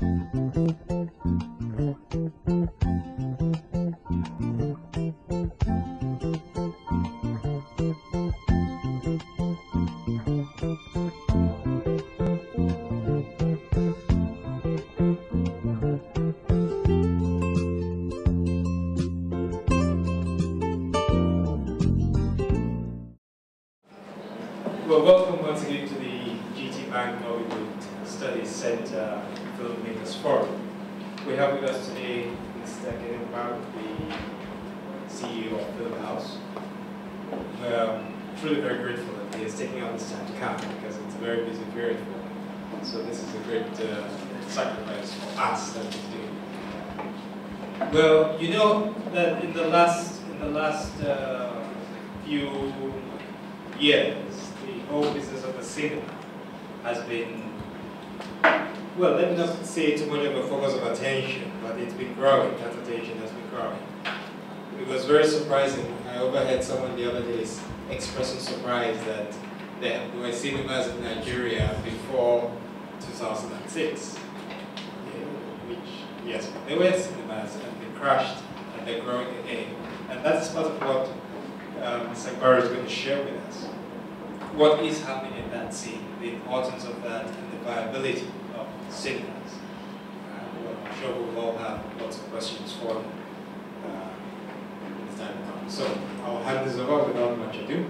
Well, welcome once again to the GTB Nollywood Studies Center Filmmakers Forum. We have with us today Mr. Kene Mkparu, the CEO of Filmhouse. We're truly very grateful that he is taking out this time to come because it's a very busy period for him. So this is a great sacrifice for us that he's doing. Well, you know that in the last few years, the whole business of the cinema has been, well, let me not say too much of a focus of attention, but it's been growing. That attention has been growing. It was very surprising. I overheard someone the other day expressing surprise that there were cinemas in Nigeria before 2006. Which, yes, there were cinemas and they crashed and they're growing again. And that's part of what Mr. Mkparu is going to share with us. What is happening in that scene, the importance of that, and the viability of cinemas. Well, I'm sure we will all have lots of questions for him in this time to come. So I'll hand this over without much ado.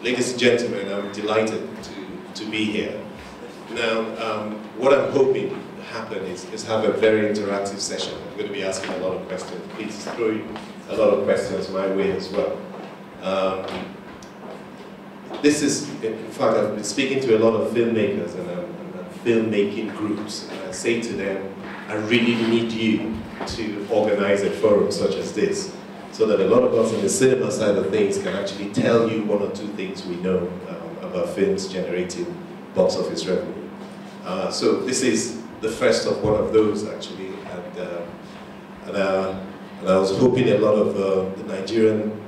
Ladies and gentlemen, I'm delighted to be here. Now, what I'm hoping to happen is have a very interactive session. I'm going to be asking a lot of questions. Please throw a lot of questions my way as well. This is, in fact, I've been speaking to a lot of filmmakers and filmmaking groups, and I say to them, I really need you to organize a forum such as this, so that a lot of us in the cinema side of things can actually tell you one or two things we know about films generating box office revenue. So this is the first of one of those, actually, and I was hoping a lot of the Nigerian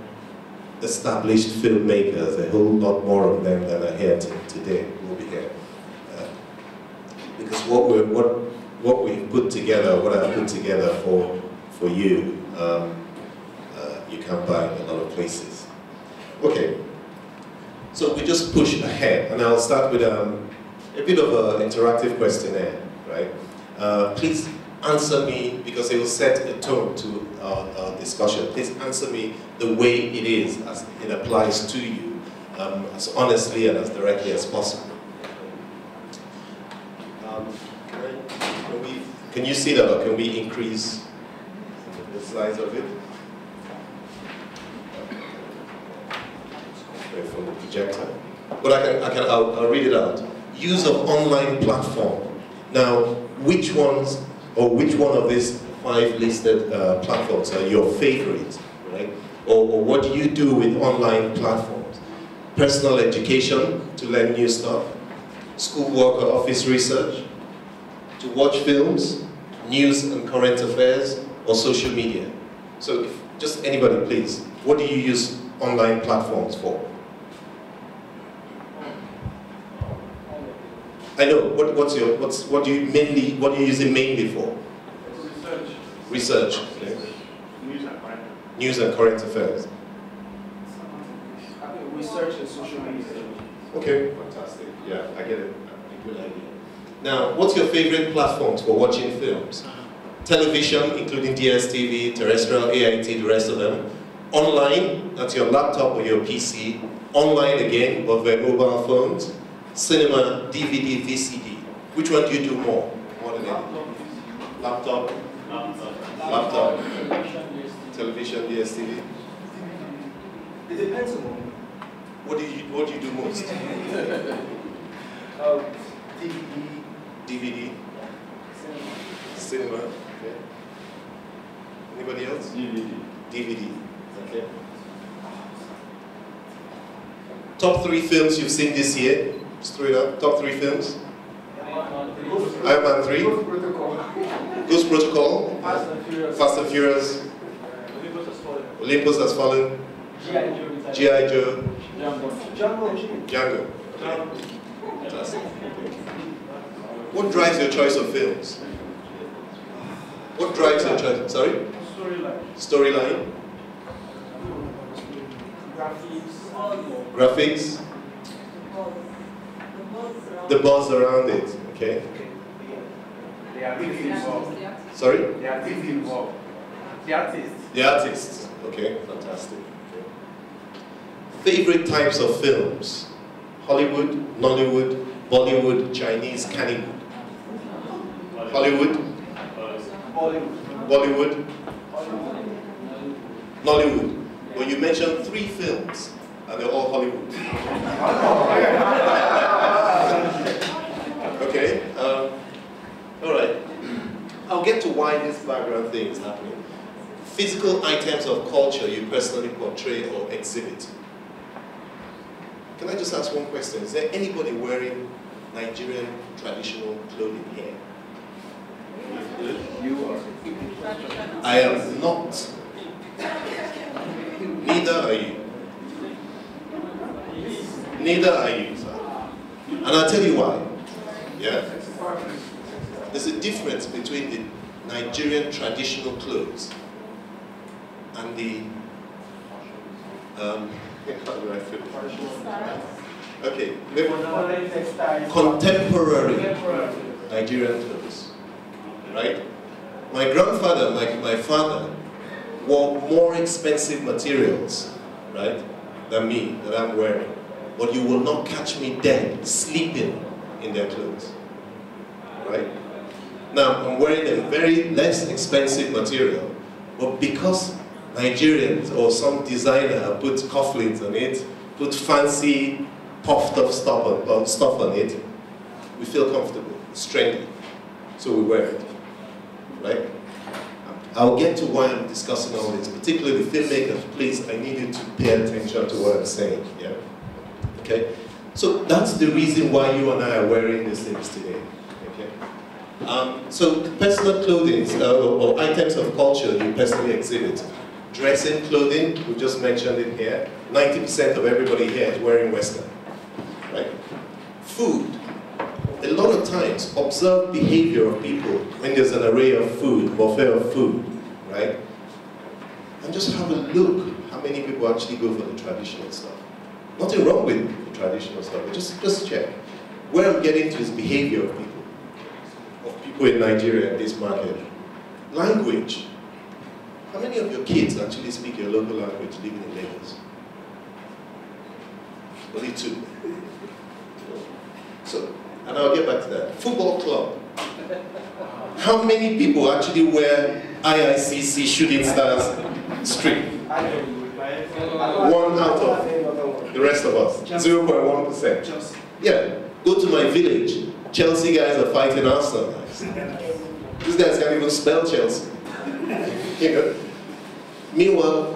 established filmmakers, a whole lot more of them than are here today, will be here. Because what we've put together, what I've put together for you, you can buy in a lot of places. Okay, so we just push ahead, and I'll start with a bit of an interactive questionnaire, right? Please answer me, because it will set a tone to our discussion. Please answer me the way it is, as it applies to you, as honestly and as directly as possible. Can you see that, or can we increase the size of it? From the projector. But I'll read it out. Use of online platform. Now, which one of these 5 listed platforms are your favorite, right? Or what do you do with online platforms? Personal education, to learn new stuff, schoolwork or office research, to watch films, news and current affairs, or social media. So just anybody, please, what do you use online platforms for? I know. What do you use it mainly for? Research. Okay. News and current affairs. Research and social media. Okay, fantastic. Yeah, I get it. A good idea. Now, what's your favorite platforms for watching films? Television, including DSTV, terrestrial, AIT, the rest of them. Online, that's your laptop or your PC. Online again, but via mobile phones. Cinema, DVD, VCD. Which one do you do more than anything? Laptop. Laptop. Television, DSTV. It depends on what do you do most? DVD. Cinema. Okay. Anybody else? DVD. Okay. Top 3 films you've seen this year? Just throw it up. Top 3 films. Iron Man 3. Ghost Protocol. Fast and Furious. Olympus Has Fallen. G.I. Joe. Django. Fantastic. What drives your choice of films? What drives your choice? Sorry? Storyline. Storyline? Graphics? The buzz around it, okay? The artist involved. Sorry? The artist involved. The artist. The artists, okay, fantastic. Okay. Favorite types of films? Hollywood, Nollywood, Bollywood, Chinese, Kannywood. Hollywood? Bollywood? Nollywood. Well, you mentioned 3 films, and they're all Hollywood. Okay, all right. I'll get to why this background thing is happening. Physical items of culture you personally portray or exhibit. Can I just ask one question? Is there anybody wearing Nigerian traditional clothing here? You are. I am not. Neither are you. Neither are you, sir. And I'll tell you why. Yeah? There's a difference between the Nigerian traditional clothes and the how do I feel? Okay, contemporary Nigerian clothes, right? My grandfather, my father, wore more expensive materials, right, than me, that I'm wearing. But you will not catch me dead, sleeping in their clothes, right? Now, I'm wearing a very less expensive material, but because Nigerians or some designer put cufflinks on it, put fancy puffed up stuff on it, we feel comfortable, it's trendy, so we wear it, right? I'll get to why I'm discussing all this, particularly filmmakers. Please, I need you to pay attention to what I'm saying, yeah? Okay? So that's the reason why you and I are wearing these things today, okay? So personal clothing or items of culture you personally exhibit. Dressing clothing, we just mentioned it here. 90% of everybody here is wearing Western, right? Food. A lot of times, observe behavior of people when there's an array of food, buffet of food, right? And just have a look how many people actually go for the traditional stuff. Nothing wrong with the traditional stuff, but just check. Where I'm getting to is behavior of people in Nigeria in this market. Language. How many of your kids actually speak your local language living in Lagos? Only 2. So, and I'll get back to that. Football club. How many people actually wear IICC shooting stars strip? 1 out of the rest of us. 0.1%. Yeah. Go to my village. Chelsea guys are fighting Arsenal guys. These guys can't even spell Chelsea. You know? Meanwhile,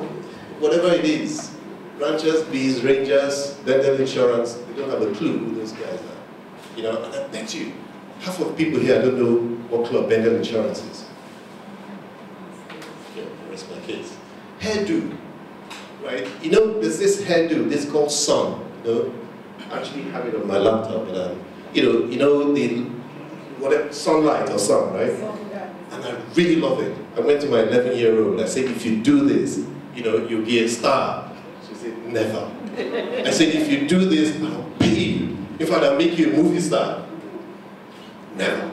whatever it is, ranchers, bees, rangers, dental insurance, they don't have a clue who those guys are. You know, and I bet you, half of people here don't know what club dental insurance is. Yeah, rest my case. Hairdo, right? You know, there's this hairdo, this called sun. You know, I actually have it on my laptop, but you know the whatever sunlight or sun, right? And I really love it. I went to my 11-year-old. I said, if you do this, you know, you'll be a star. She said, never. I said, if you do this, I'll pay you. In fact, I'll make you a movie star. Never.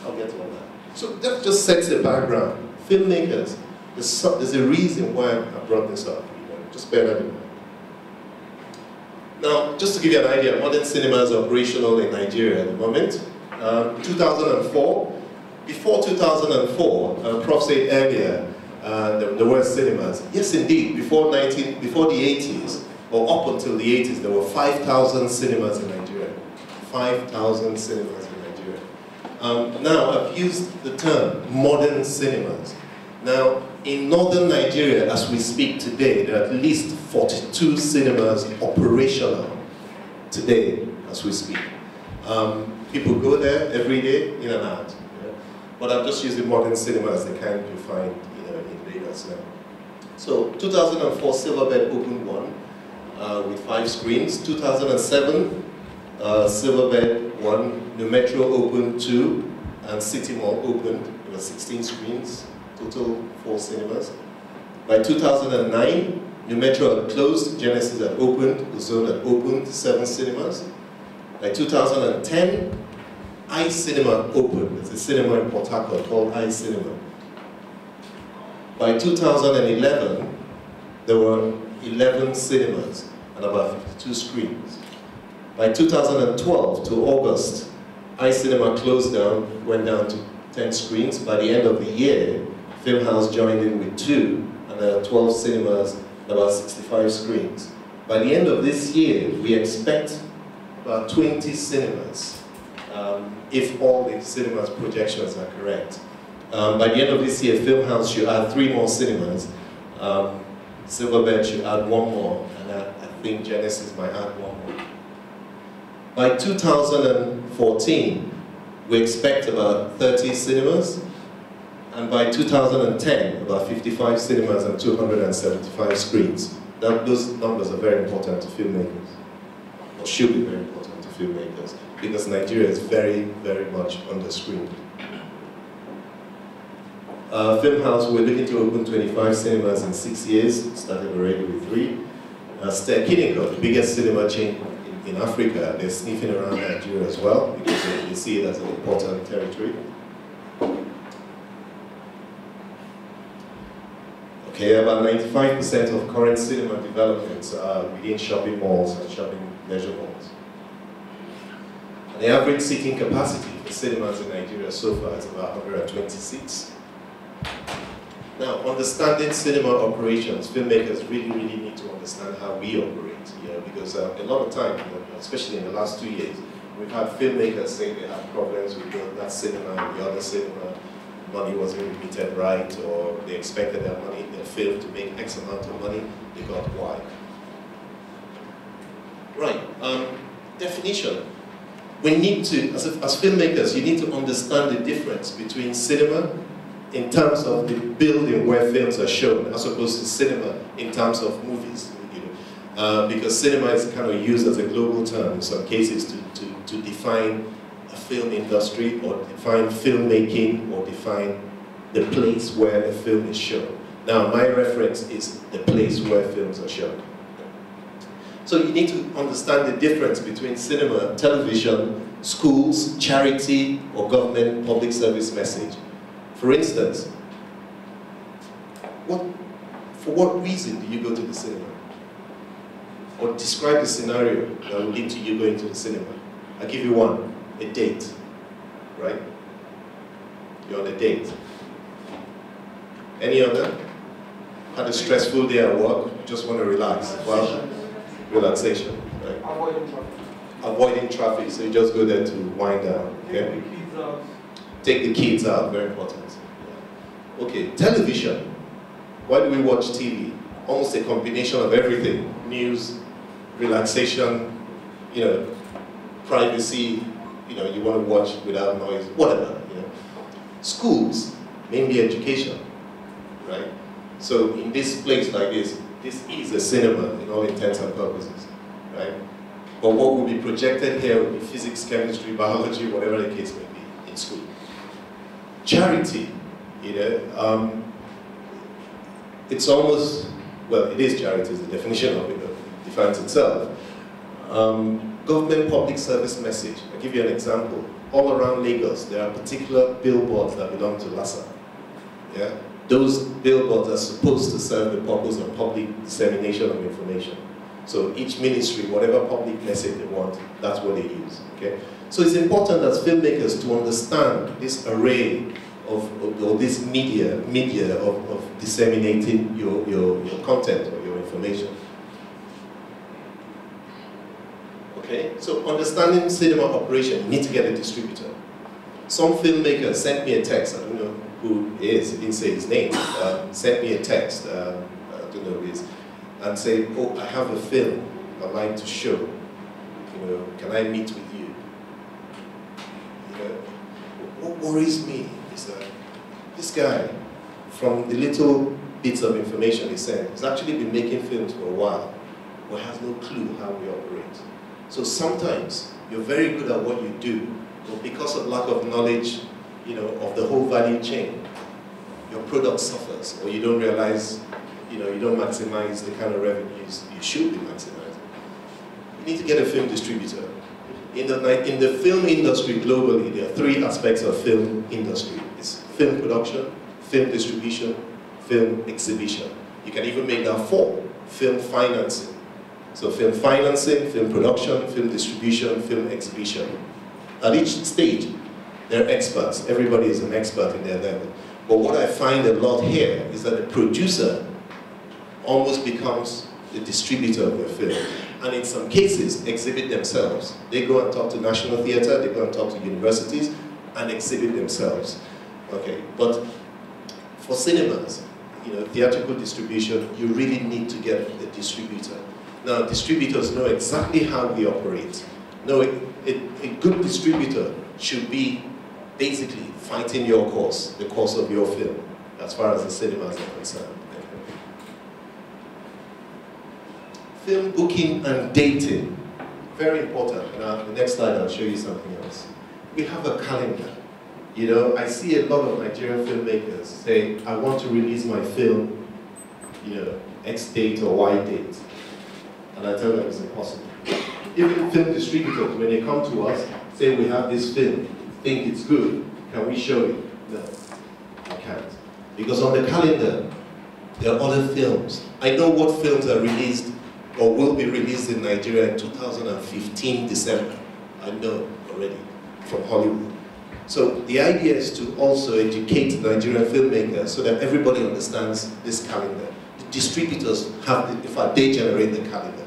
I'll get to all that. So that just sets the background. Filmmakers, there's a reason why I brought this up. You know, just bear that in mind. Now, just to give you an idea, modern cinema is operational in Nigeria at the moment. 2004. Before 2004, Prof said earlier, there were cinemas. Yes, indeed. Before the 80s, or up until the 80s, there were 5,000 cinemas in Nigeria. 5,000 cinemas in Nigeria. Now, I've used the term modern cinemas. Now, in northern Nigeria, as we speak today, there are at least 42 cinemas operational today, as we speak. People go there every day, in and out. You know? But I'm just using modern cinema as the kind you find, you know, in Lagos now. So 2004, Silverbird opened one. with 5 screens. 2007, Silverbed 1, New Metro opened 2, and City Mall opened. There were 16 screens, total 4 cinemas. By 2009, New Metro had closed, Genesis had opened, Ozone had opened, 7 cinemas. By 2010, iCinema opened. It's a cinema in Port Harcourt called iCinema. By 2011, there were 11 cinemas and about 52 screens. By 2012 to August, iCinema closed down, went down to 10 screens. By the end of the year, Filmhouse joined in with 2, and there are 12 cinemas, about 65 screens. By the end of this year, we expect about 20 cinemas, if all the cinemas projections are correct. By the end of this year, Filmhouse should add 3 more cinemas. Silverbed should add 1 more, and I think Genesis might add 1 more. By 2014, we expect about 30 cinemas, and by 2010, about 55 cinemas and 275 screens. Those numbers are very important to filmmakers, or should be very important to filmmakers, because Nigeria is very, very much under-screened. Filmhouse, we're looking to open 25 cinemas in 6 years, started already with 3. Kene Mkparu, the biggest cinema chain in Africa, they're sniffing around Nigeria as well, because they see it as an important territory. Okay, about 95% of current cinema developments are within shopping malls and shopping leisure malls. And the average seating capacity for cinemas in Nigeria so far is about 120 seats. Now, understanding cinema operations, filmmakers really need to understand how we operate, because a lot of time, especially in the last 2 years, we've had filmmakers saying they have problems with that cinema and the other cinema, money wasn't remitted right, or they expected their money, their film to make X amount of money, they got Y. Right, definition. We need to, as filmmakers, you need to understand the difference between cinema in terms of the building where films are shown, as opposed to cinema in terms of movies. Because cinema is kind of used as a global term in some cases to define a film industry, or define filmmaking, or define the place where a film is shown. Now, my reference is the place where films are shown. So you need to understand the difference between cinema, television, schools, charity, or government public service message. For instance, for what reason do you go to the cinema? Or describe the scenario that will lead to you going to the cinema. I'll give you one, a date, right? You're on a date. Any other? Had a stressful day at work, just want to relax. Well, relaxation, right? Avoiding traffic. Avoiding traffic, so you just go there to wind down, okay? Take the kids out. Take the kids out, very important. Okay, television. Why do we watch TV? Almost a combination of everything. News, relaxation, privacy, you want to watch without noise, whatever, Schools, mainly education, right? So in this place like this is a cinema in all intents and purposes, right? But what will be projected here will be physics, chemistry, biology, whatever the case may be in school. Charity, it's almost, well, it is charity, the definition of it defines itself. Government public service message. I'll give you an example. All around Lagos, there are particular billboards that belong to LASA. Yeah? Those billboards are supposed to serve the purpose of public dissemination of information. So each ministry, whatever public message they want, that's what they use. Okay? So it's important as filmmakers to understand this array or this media of disseminating your content or your information. Okay, so understanding cinema operation, you need to get a distributor. Some filmmaker sent me a text, I don't know who he is, he didn't say his name, sent me a text, I don't know who he is, and said, oh, I have a film I'd like to show, can I meet with you? What worries me is that this guy, from the little bits of information he sent, has actually been making films for a while, but has no clue how we operate. So sometimes you're very good at what you do, but because of lack of knowledge, of the whole value chain, your product suffers, or you don't realize, you don't maximize the kind of revenues you should be maximizing. You need to get a film distributor. In the film industry globally, there are 3 aspects of film industry. It's film production, film distribution, film exhibition. You can even make that 4, film financing. So film financing, film production, film distribution, film exhibition. At each stage, they're experts. Everybody is an expert in their level. But what I find a lot here is that the producer almost becomes the distributor of their film. And in some cases, exhibit themselves. They go and talk to National Theatre, they go and talk to universities, and exhibit themselves. Okay, but for cinemas, theatrical distribution, you really need to get a distributor. Now, distributors know exactly how we operate. No, a good distributor should be basically fighting your cause, the cause of your film, as far as the cinemas are concerned. Film booking and dating, very important. Now, the next slide I'll show you something else. We have a calendar. I see a lot of Nigerian filmmakers say, I want to release my film, X date or Y date. And I tell them it's impossible. Even film distributors, when they come to us, say we have this film, think it's good, can we show it? No, I can't. Because on the calendar, there are other films. I know what films are released or will be released in Nigeria in 2015, December. I know already from Hollywood. So the idea is to also educate Nigerian filmmakers so that everybody understands this calendar. The distributors have, in fact, they generate the calendar.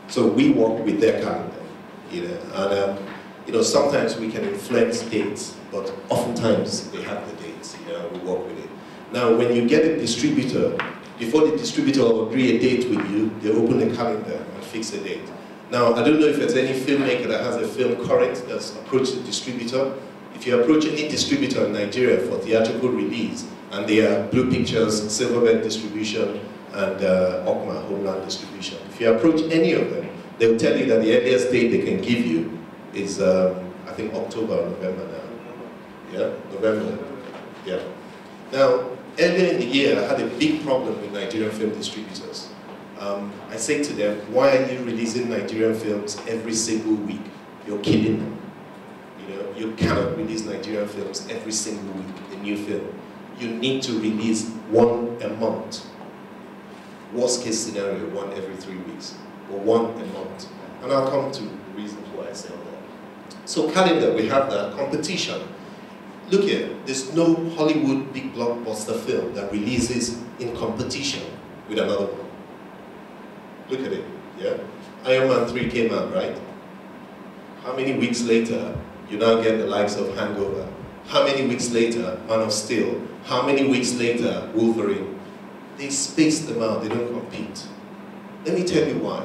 So we work with their calendar, and sometimes we can influence dates, but oftentimes they have the dates, we work with it. Now, when you get a distributor, before the distributor will agree a date with you, they open the calendar and fix a date. Now, I don't know if there's any filmmaker that has a film current that's approached the distributor. If you approach any distributor in Nigeria for theatrical release, and they are Blue Pictures, Silverbird Distribution, and Okma, Homeland Distribution. If you approach any of them, they'll tell you that the earliest date they can give you is, I think, October or November now. Yeah, November. Yeah. Now, earlier in the year, I had a big problem with Nigerian film distributors. I say to them, why are you releasing Nigerian films every single week? You're killing them. You cannot release Nigerian films every single week, a new film. You need to release 1 a month. Worst case scenario, 1 every 3 weeks, or 1 a month. And I'll come to reasons why I say that. So calendar, we have that. Competition. Look here, there's no Hollywood big blockbuster film that releases in competition with another one. Look at it, yeah? Iron Man 3 came out, right? How many weeks later, you now get the likes of Hangover? How many weeks later, Man of Steel? How many weeks later, Wolverine? They space them out, they don't compete. Let me tell you why.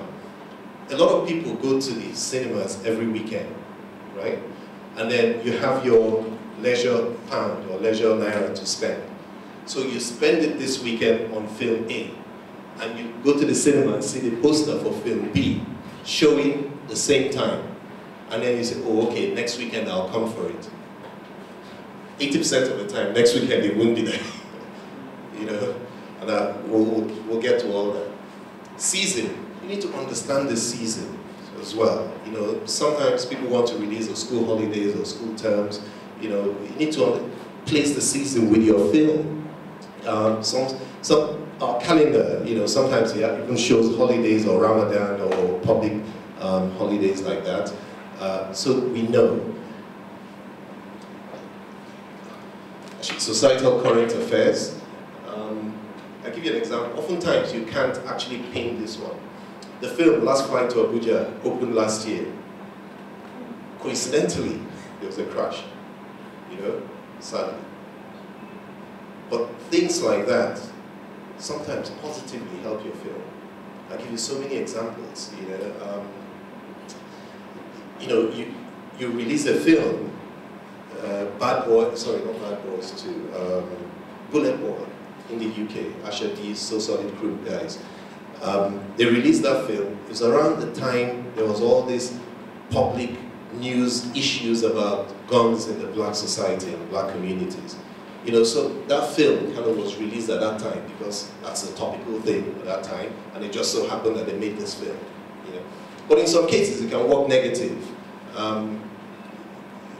A lot of people go to the cinemas every weekend, right? And then you have your leisure pound or leisure naira to spend. So you spend it this weekend on film A, and you go to the cinema and see the poster for film B, showing the same time. And then you say, oh, okay, next weekend I'll come for it. 80% of the time, next weekend it won't be there. And we'll get to all that. Season, you need to understand the season as well. Sometimes people want to release on school holidays or school terms. You need to place the season with your film. Our calendar, sometimes it even shows holidays or Ramadan or public holidays like that. So we know. Societal current affairs. I'll give you an example. Oftentimes you can't actually pin this one. The film Last Flight to Abuja opened last year. Coincidentally, there was a crash, sadly. But things like that sometimes positively help your film. I'll give you so many examples. You release a film, Bad Boy, sorry, not Bad Boys 2, Bullet Boy in the UK, Asher D's So Solid Crew guys. They released that film. It was around the time there was all this public news issues about guns in the black society and black communities. You know, so that film kind of was released at that time because that's a topical thing at that time, and it just so happened that they made this film. You know, but in some cases it can work negative.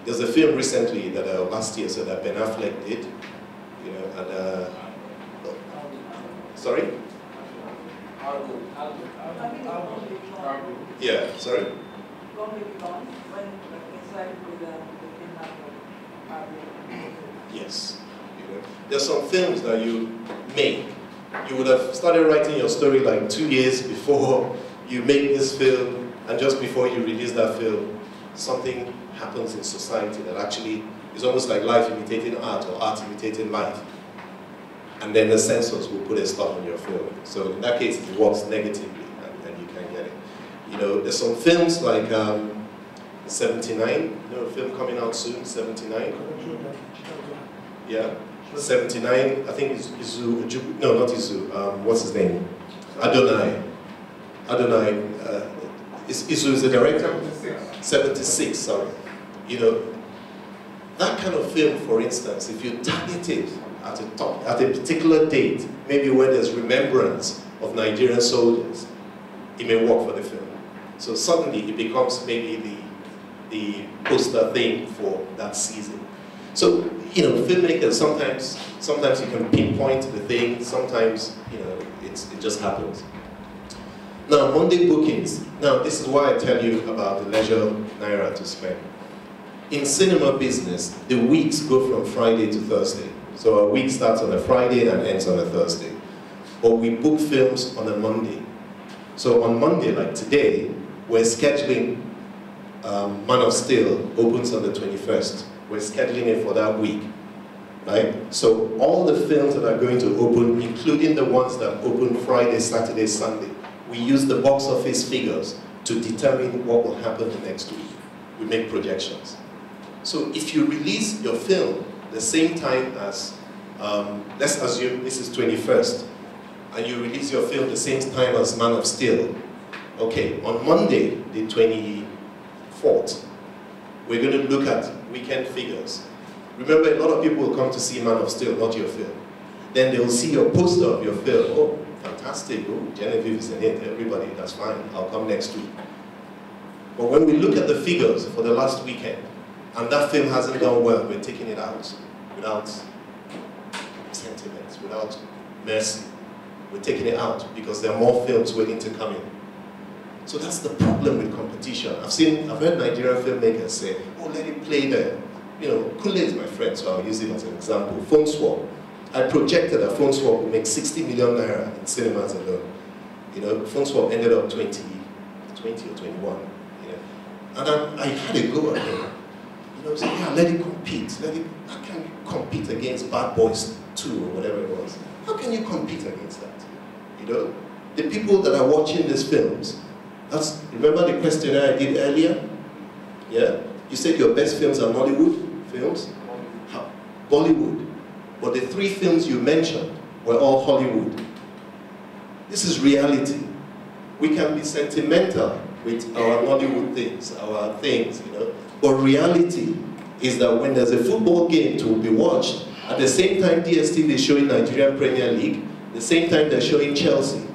There's a film recently that last year, so that Ben Affleck did. You know, and sorry. Yeah, sorry. Yes. You know, there's some films that you make. You would have started writing your story like 2 years before you make this film, and just before you release that film, something happens in society that actually is almost like life imitating art or art imitating life. And then the censors will put a stop on your film. So in that case, it works negatively, and you can get it. You know, there's some films like 79, you know, a film coming out soon, 79. Yeah, 79, I think it's Izu, no, not Izu, what's his name? Adonai. Izu is the director? 76, sorry. You know, that kind of film, for instance, if you target it at a particular date, maybe where there's remembrance of Nigerian soldiers, it may work for the film. So suddenly it becomes maybe the poster thing for that season. So, you know, filmmakers, sometimes you can pinpoint the thing, sometimes, you know, it just happens. Now, Monday bookings. Now, this is why I tell you about the leisure naira to spend. In cinema business, the weeks go from Friday to Thursday. So a week starts on a Friday and ends on a Thursday. But we book films on a Monday. So on Monday, like today, we're scheduling Man of Steel opens on the 21st. We're scheduling it for that week, right? So all the films that are going to open, including the ones that open Friday, Saturday, Sunday, we use the box office figures to determine what will happen the next week. We make projections. So if you release your film the same time as, let's assume this is 21st, and you release your film the same time as Man of Steel, okay, on Monday, the 24th, we're going to look at weekend figures. Remember, a lot of people will come to see Man of Steel, not your film. Then they'll see your poster of your film. Oh, fantastic. Oh, Genevieve is in it. Everybody, that's fine. I'll come next week. But when we look at the figures for the last weekend, and that film hasn't done well, we're taking it out without sentiments, without mercy. We're taking it out because there are more films waiting to come in. So that's the problem with competition. I've heard Nigerian filmmakers say, oh, let it play there. You know, Kule is my friend, so I'll use him as an example. Phone Swap. I projected that Phone Swap would make 60 million naira in cinemas alone. You know, Phone Swap ended up 20 or 21. You know, and I had a go at him. You know, saying, yeah, let it compete. How can you compete against Bad Boys 2 or whatever it was? How can you compete against that? You know, the people that are watching these films, remember the questionnaire I did earlier? Yeah? You said your best films are Nollywood films? Bollywood. But the 3 films you mentioned were all Hollywood. This is reality. We can be sentimental with our Nollywood things, our things, you know. But reality is that when there's a football game to be watched, at the same time DSTV is showing Nigerian Premier League, the same time they're showing Chelsea.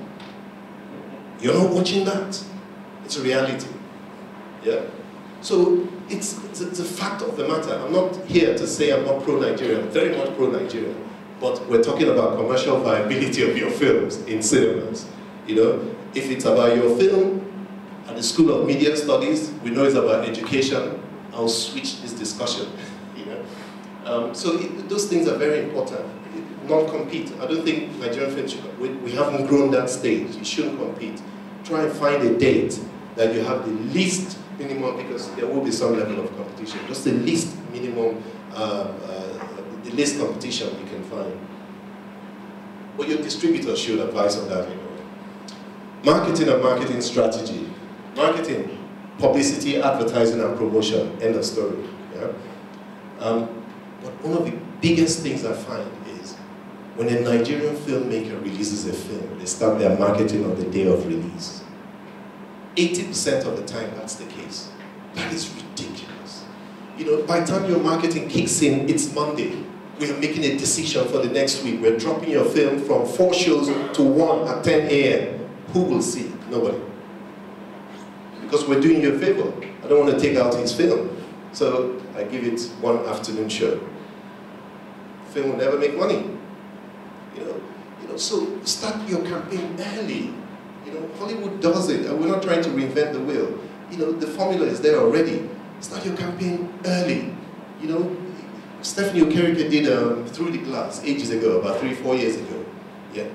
You're not watching that. It's a reality. Yeah? So it's a fact of the matter. I'm not here to say I'm not pro-Nigerian. I'm very much pro-Nigerian. But we're talking about commercial viability of your films in cinemas. You know, if it's about your film at the School of Media Studies, we know it's about education, I'll switch this discussion. You know? So those things are very important. Non-compete. I don't think Nigerian films should, we haven't grown that stage. You shouldn't compete. Try and find a date that you have the least minimum, because there will be some level of competition, just the least minimum, the least competition you can find. But your distributor should advise on that anyway. Marketing and marketing strategy. Marketing, publicity, advertising, and promotion. End of story. Yeah? But one of the biggest things I find is When a Nigerian filmmaker releases a film, they start their marketing on the day of release. 80% of the time, that's the case. That is ridiculous. You know, by the time your marketing kicks in, it's Monday. We are making a decision for the next week. We're dropping your film from 4 shows to 1 at 10 a.m. Who will see it? Nobody. Because we're doing you a favor. I don't want to take out his film. So I give it 1 afternoon show. Film will never make money. So start your campaign early. You know, Hollywood does it, and we're not trying to reinvent the wheel. You know, the formula is there already. Start your campaign early. You know, Stephanie Okereke did Through the Glass ages ago, about 3-4 years ago. Yeah.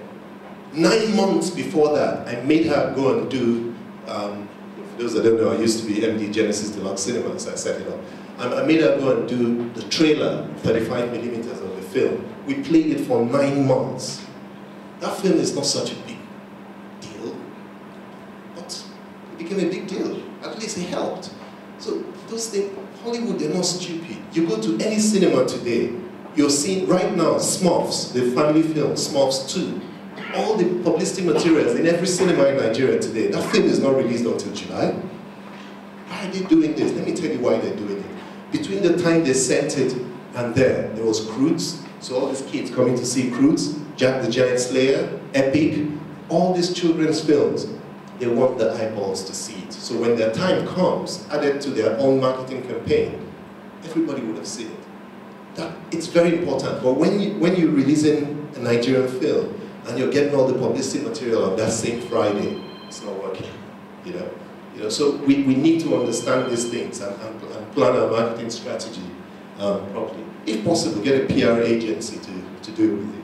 9 months before that, I made her go and do, for those that don't know, I used to be MD Genesis Deluxe Cinemas, I set it up. I made her go and do the trailer, 35mm of the film. We played it for 9 months. That film is not such a big deal, but it became a big deal. At least it helped. So those things, Hollywood, they're not stupid. You go to any cinema today, you're seeing right now Smurfs, the family film, Smurfs 2. All the publicity materials in every cinema in Nigeria today, that film is not released until July. Why are they doing this? Let me tell you why they're doing it. Between the time they sent it and there was Croods, so all these kids coming to see Croods, Jack the Giant Slayer, Epic, all these children's films, they want the eyeballs to see it. So when their time comes, added to their own marketing campaign, everybody would have seen it. It's very important. But when you're releasing a Nigerian film and you're getting all the publicity material on that same Friday, it's not working. You know, so we need to understand these things and plan our marketing strategy properly. If possible, get a PR agency to do it with you.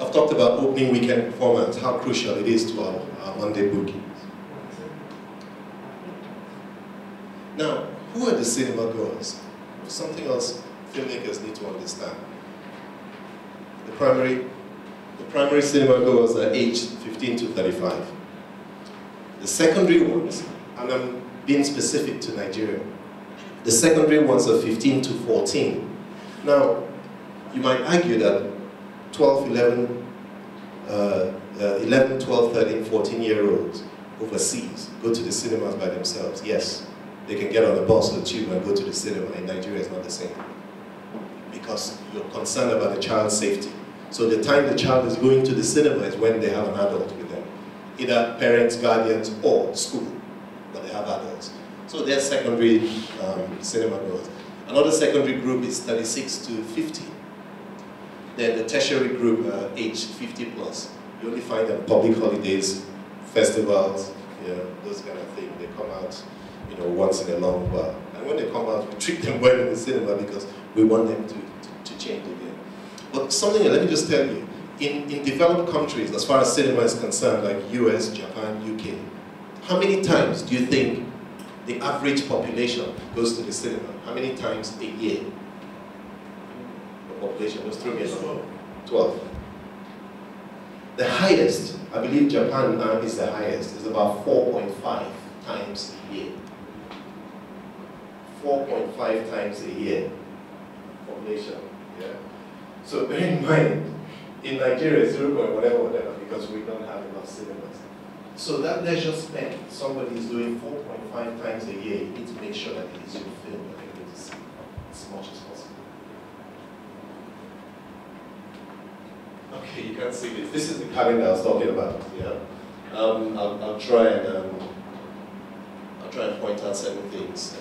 I've talked about opening weekend performance, how crucial it is to our Monday bookings. Now, who are the cinema goers? Something else filmmakers need to understand. The primary cinema goers are aged 15 to 35. The secondary ones, and I'm being specific to Nigeria, the secondary ones are 15 to 14. Now, you might argue that 11, 12, 13, 14-year-olds overseas go to the cinemas by themselves. Yes, they can get on a bus or tube and go to the cinema. In Nigeria, it's not the same. Because you're concerned about the child's safety. So the time the child is going to the cinema is when they have an adult with them. Either parents, guardians, or school, but they have adults. So they're secondary cinema goers. Another secondary group is 36 to 50. Then the tertiary group are aged 50 plus. You only find them public holidays, festivals, those kind of things. They come out, once in a long while. And when they come out, we treat them well in the cinema because we want them to change again. But something, let me just tell you, in developed countries, as far as cinema is concerned, like US, Japan, UK, how many times do you think the average population goes to the cinema? How many times a year? The population, just throw me a number. 12. The highest, I believe Japan now is the highest, is about 4.5 times a year. 4.5 times a year population, yeah? So bear in mind, in Nigeria, 0. whatever, because we don't have enough cinemas. So that leisure spend, somebody is doing 4.5 times a year, you need to make sure that it is your film that they're going to see as much as possible. Okay, you can't see this. This is the calendar I was talking about, yeah? I'll try and point out certain things,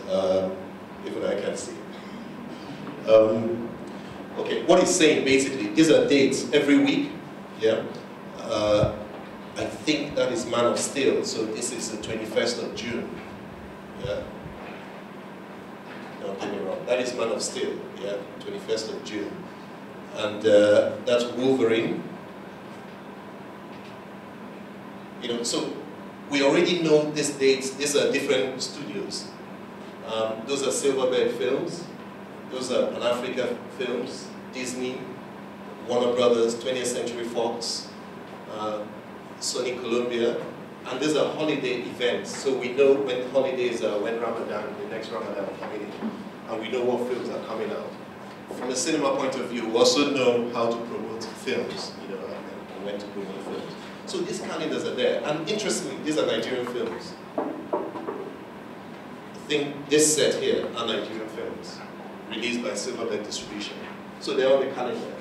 even I can't see it. Okay, what he's saying basically, these are dates every week, yeah? I think that is Man of Steel, so this is the 21st of June, yeah? Don't get me wrong, that is Man of Steel, yeah? 21st of June. And that's Wolverine. So we already know these dates, these are different studios. Those are Silverbird Films, those are Pan-Africa Films, Disney, Warner Brothers, 20th Century Fox, Sony Columbia, and these are holiday events. So we know when holidays are, when Ramadan, the next Ramadan are coming in, and we know what films are coming out. from a cinema point of view, we also know how to promote films, you know, and when to promote films. So these calendars are there, and interestingly, these are Nigerian films. I think this set here are Nigerian films, released by Silverback Distribution. So they're on the calendar.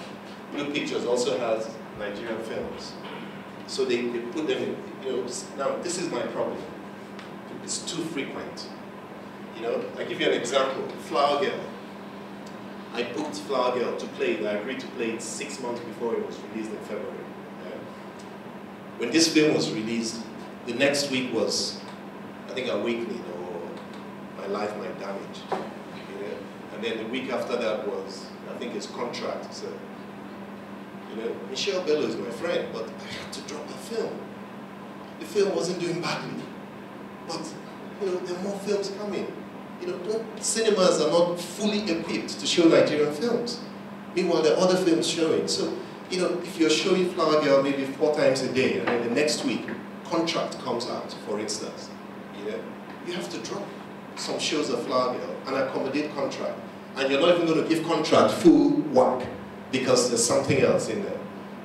Blue Pictures also has Nigerian films. So they put them in, you know, now this is my problem. It's too frequent. You know, I give you an example, Flower Girl. I booked Flower Girl to play it. I agreed to play it 6 months before it was released in February. Yeah. When this film was released, the next week was, I think, Awakening or My Life, My Damage. Yeah. And then the week after that was, I think, it's Contract. So, you know, Michelle Bello is my friend, but I had to drop the film. The film wasn't doing badly, but you know, there are more films coming. You know, cinemas are not fully equipped to show Nigerian films. Meanwhile, there are other films showing. So, you know, if you're showing Flower Girl maybe 4 times a day, and then the next week, Contract comes out, for instance, you know, you have to drop some shows of Flower Girl and accommodate Contract. And you're not even going to give Contract full whack because there's something else in there.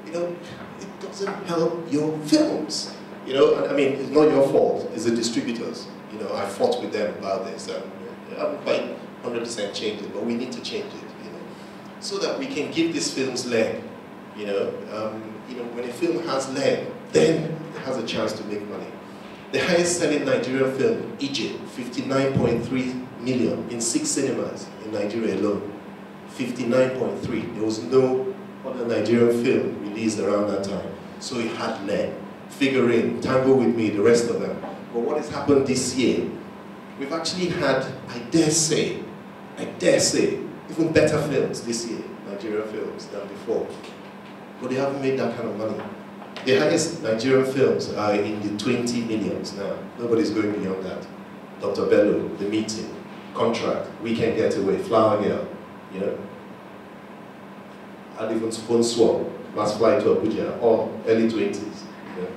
You know, it doesn't help your films. You know, and I mean, it's not your fault, it's the distributors. You know, I fought with them about this. I haven't quite 100% changed it, but we need to change it, you know, so that we can give these films leg. You know, when a film has leg, then it has a chance to make money. The highest selling Nigerian film, Egypt, 59.3 million in 6 cinemas in Nigeria alone. 59.3. There was no other Nigerian film released around that time. So it had leg. Figure in, Tango With Me, the rest of them. But what has happened this year, we've actually had, I dare say, even better films this year, Nigerian films, than before. But they haven't made that kind of money. The highest Nigerian films are in the 20 millions now. Nobody's going beyond that. Dr. Bello, The Meeting, Contract, Weekend Getaway, Flower Girl, you know. And even Phone Swap, Last Flight to Abuja, or early 20s. You know.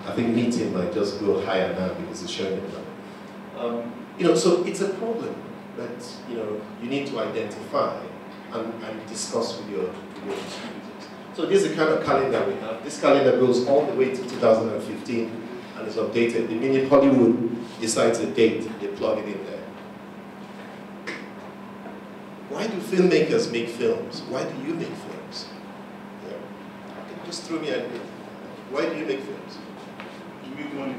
I think Meeting might just go higher now because it's showing it now. You know, so it's a problem that, you know, you need to identify and discuss with your distributors. So this is the kind of calendar we have. This calendar goes all the way to 2015 and is updated. The minute Hollywood decides a date, they plug it in there. Why do filmmakers make films? Why do you make films? Yeah. Just throw me at me. Why do you make films? To make money.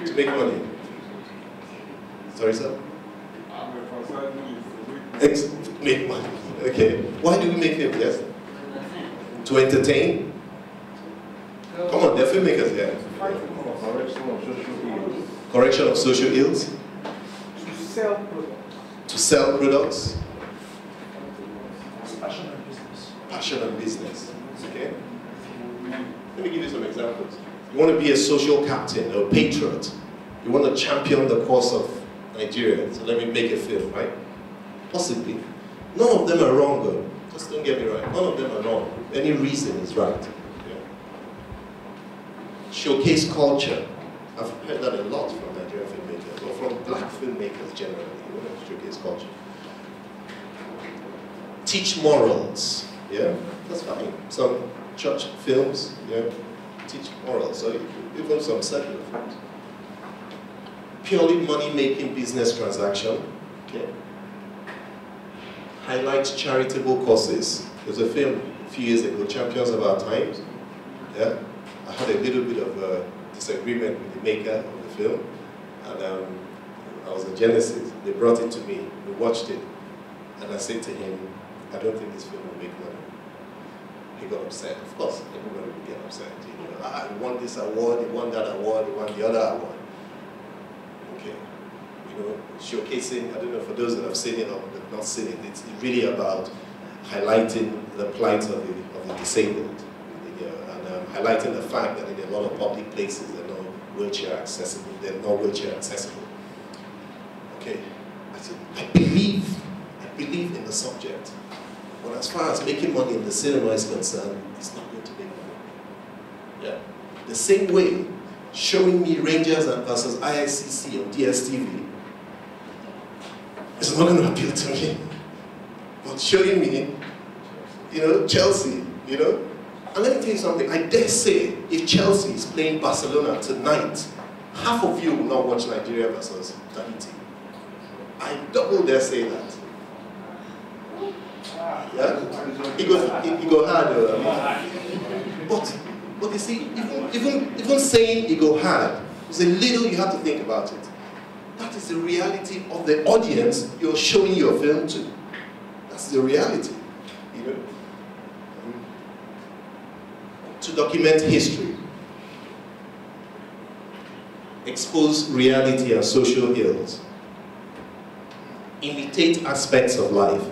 To make money. Sorry, sir? Make money. Okay. Why do we make films? Yes? To entertain? Come on, they're filmmakers here. Correction of social ills. To sell products. To sell products. Passion and business. Passion and business. Okay? Let me give you some examples. You want to be a social captain or patriot. You want to champion the cause of Nigeria. So let me make a film, right? Possibly. None of them are wrong though. Just don't get me right. None of them are wrong. Any reason is right. Yeah. Showcase culture. I've heard that a lot from Nigerian filmmakers, or from black filmmakers generally. You want to showcase culture. Teach morals. Yeah, that's fine. Some church films, yeah, teach morals. So even some secular films. Purely money-making business transaction. Okay. Highlight charitable causes. There's a film a few years ago, Champions of Our Times. Yeah, I had a little bit of a disagreement with the maker of the film, and I was a Genesis. They brought it to me. We watched it, and I said to him, "I don't think this film will make money." He got upset. Of course, everybody will get upset. You know, I won this award, he won that award, he won the other award. Okay. You know, showcasing, I don't know, for those that have seen it or have not seen it, it's really about highlighting the plight of the disabled, you know, and highlighting the fact that in a lot of public places they're not wheelchair accessible. Okay, I said, I believe in the subject, but as far as making money in the cinema is concerned, it's not going to make money. Yeah, the same way, showing me Rangers versus IICC on DSTV, it's not going to appeal to me. but showing me, Chelsea, And let me tell you something, I dare say, if Chelsea is playing Barcelona tonight, half of you will not watch Nigeria versus Tahiti. I double dare say that. Yeah? It go hard. But you see, even saying it go hard, there's a little you have to think about it. That is the reality of the audience you're showing your film to. That's the reality, To document history, expose reality and social ills, imitate aspects of life,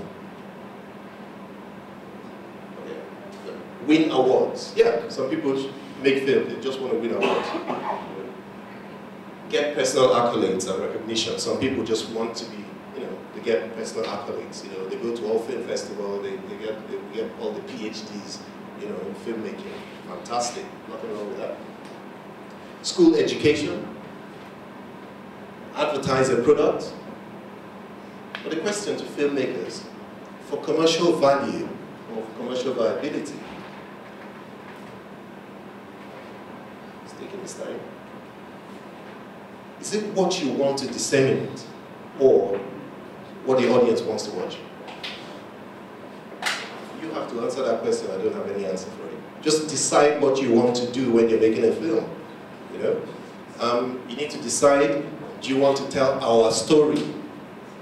win awards. Yeah, some people make film, they just want to win awards. Get personal accolades and recognition. Some people just want to be, they get personal accolades. They go to all film festivals, they get all the PhDs, in filmmaking. Fantastic, nothing wrong with that. School education, advertise a product. But the question to filmmakers, for commercial value or for commercial viability, it's taking its time. Is it what you want to disseminate or what the audience wants to watch? You have to answer that question. I don't have any answer for it. Just decide what you want to do when you're making a film. You need to decide, do you want to tell our story?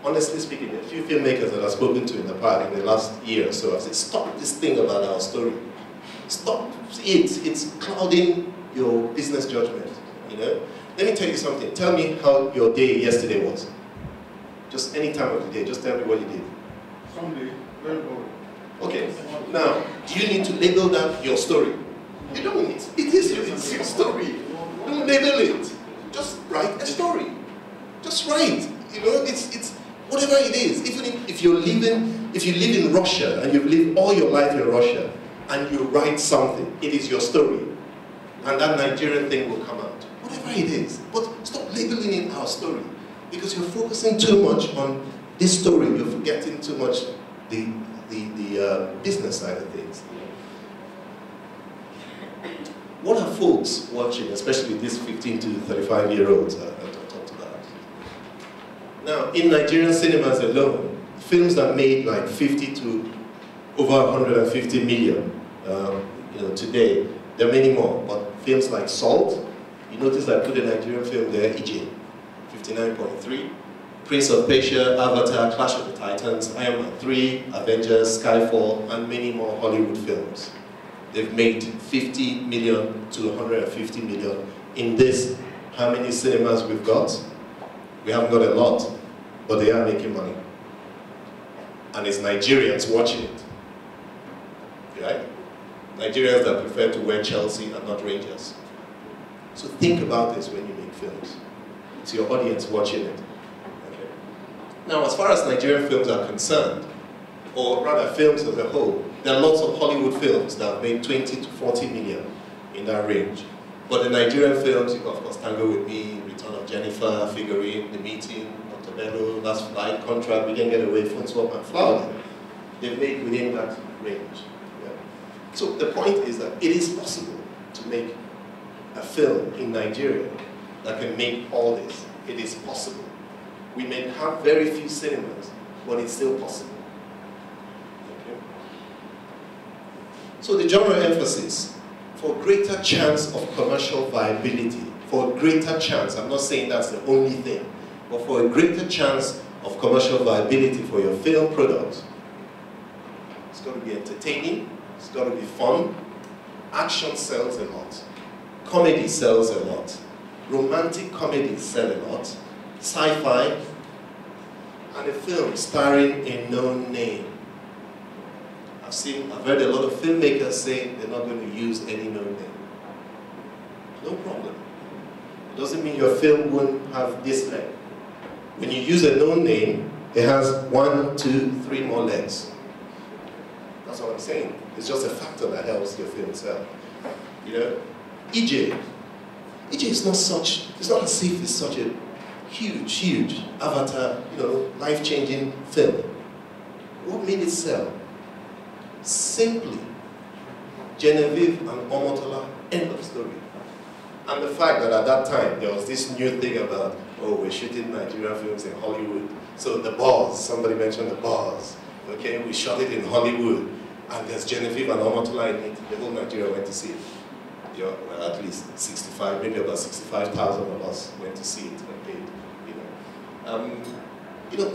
Honestly speaking, a few filmmakers that I've spoken to in the last year or so, I've said, stop this thing about our story. Stop it. It's clouding your business judgment. Let me tell you something. Tell me how your day yesterday was. Just any time of the day. Just tell me what you did. Sunday, very boring. Okay. Now, do you need to label that your story? You don't need it. It's your story. Don't label it. Just write a story. Just write. It's whatever it is. Even if you live in Russia and you've lived all your life in Russia and you write something, it is your story. And that Nigerian thing will come out. Whatever it is. But stop labeling it our story. Because you're focusing too much on this story. You're forgetting too much the business side of things. What are folks watching, especially these 15 to 35-year-olds that I talked about? Now, in Nigerian cinemas alone, films that made like 50 to over 150 million, today. There are many more, but films like Salt, you notice I put a Nigerian film there, EJ, 59.3. Prince of Persia, Avatar, Clash of the Titans, Iron Man 3, Avengers, Skyfall, and many more Hollywood films. They've made 50 million to 150 million in this. How many cinemas we've got? We haven't got a lot, but they are making money. And it's Nigerians watching it. Right? Nigerians that prefer to wear Chelsea and not Rangers. So think about this when you make films. It's your audience watching it. Now, as far as Nigerian films are concerned, or rather films as a whole, there are lots of Hollywood films that have made 20 to 40 million in that range. But the Nigerian films, you got, of course, Tango With Me, Return of Jennifer, Figurine, The Meeting, Montebello, Last Flight, Contract, We Can't Get Away, Phone Swap, and Flower. They've made within that range. Yeah. So the point is that it is possible to make a film in Nigeria that can make all this. It is possible. We may have very few cinemas, but it's still possible. Okay. So the genre emphasis, for greater chance of commercial viability, for a greater chance, I'm not saying that's the only thing, but for a greater chance of commercial viability for your film product, it's got to be entertaining, it's got to be fun, action sells a lot, comedy sells a lot, romantic comedies sell a lot, sci-fi, and a film starring a known name. I've heard a lot of filmmakers say they're not going to use any known name. No problem. It doesn't mean your film won't have this leg. When you use a known name, it has 1, 2, 3 more legs. That's what I'm saying. It's just a factor that helps your film sell. EJ is not such, it's not as if it's such a huge Avatar, life-changing film. What made it sell? Simply, Genevieve and Omotola, end of story. And the fact that at that time, there was this new thing about, oh, we're shooting Nigerian films in Hollywood. So the bars, somebody mentioned the bars. Okay, we shot it in Hollywood. And there's Genevieve and Omotola in it. The whole Nigeria went to see it. Yeah, well, at least 65, maybe about 65,000 of us went to see it and paid,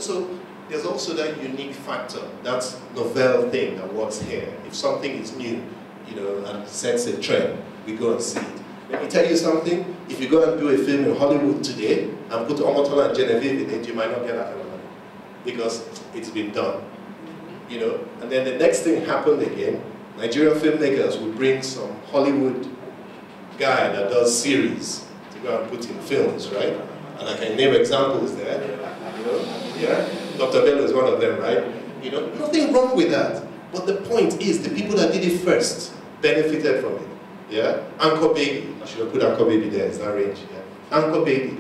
so there's also that unique factor, that novel thing that works here. If something is new, and sets a trend, we go and see it. Let me tell you something, if you go and do a film in Hollywood today and put Omotola and Genevieve in it, you might not get that kind of money because it's been done. And then the next thing happened again, Nigerian filmmakers would bring some Hollywood guy that does series to go and put in films, right? And I can name examples there, yeah, Dr. Bello is one of them, right? Nothing wrong with that. But the point is, the people that did it first benefited from it, yeah? Anchor Baby, I should have put Anchor Baby there, it's that range, yeah? Anchor Baby.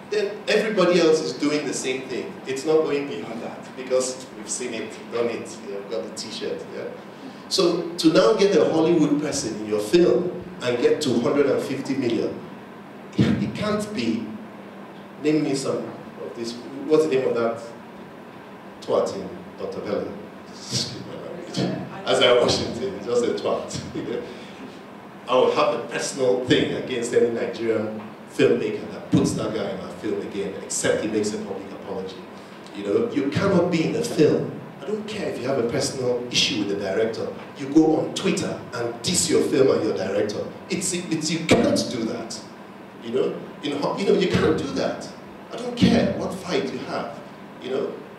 Then everybody else is doing the same thing. It's not going beyond that, because we've seen it, done it, we've got the t-shirt, yeah? So, to now get a Hollywood person in your film and get 250 million, it can't be, name me some of this, what's the name of that twat in Dr. Bello? Excuse my language. As I Washington, it's just a twat. I will have a personal thing against any Nigerian filmmaker that puts that guy in our film again, except he makes a public apology. You cannot be in a film. I don't care if you have a personal issue with the director. You go on Twitter and diss your film and your director. You can't do that. You can't do that. I don't care what fight you have.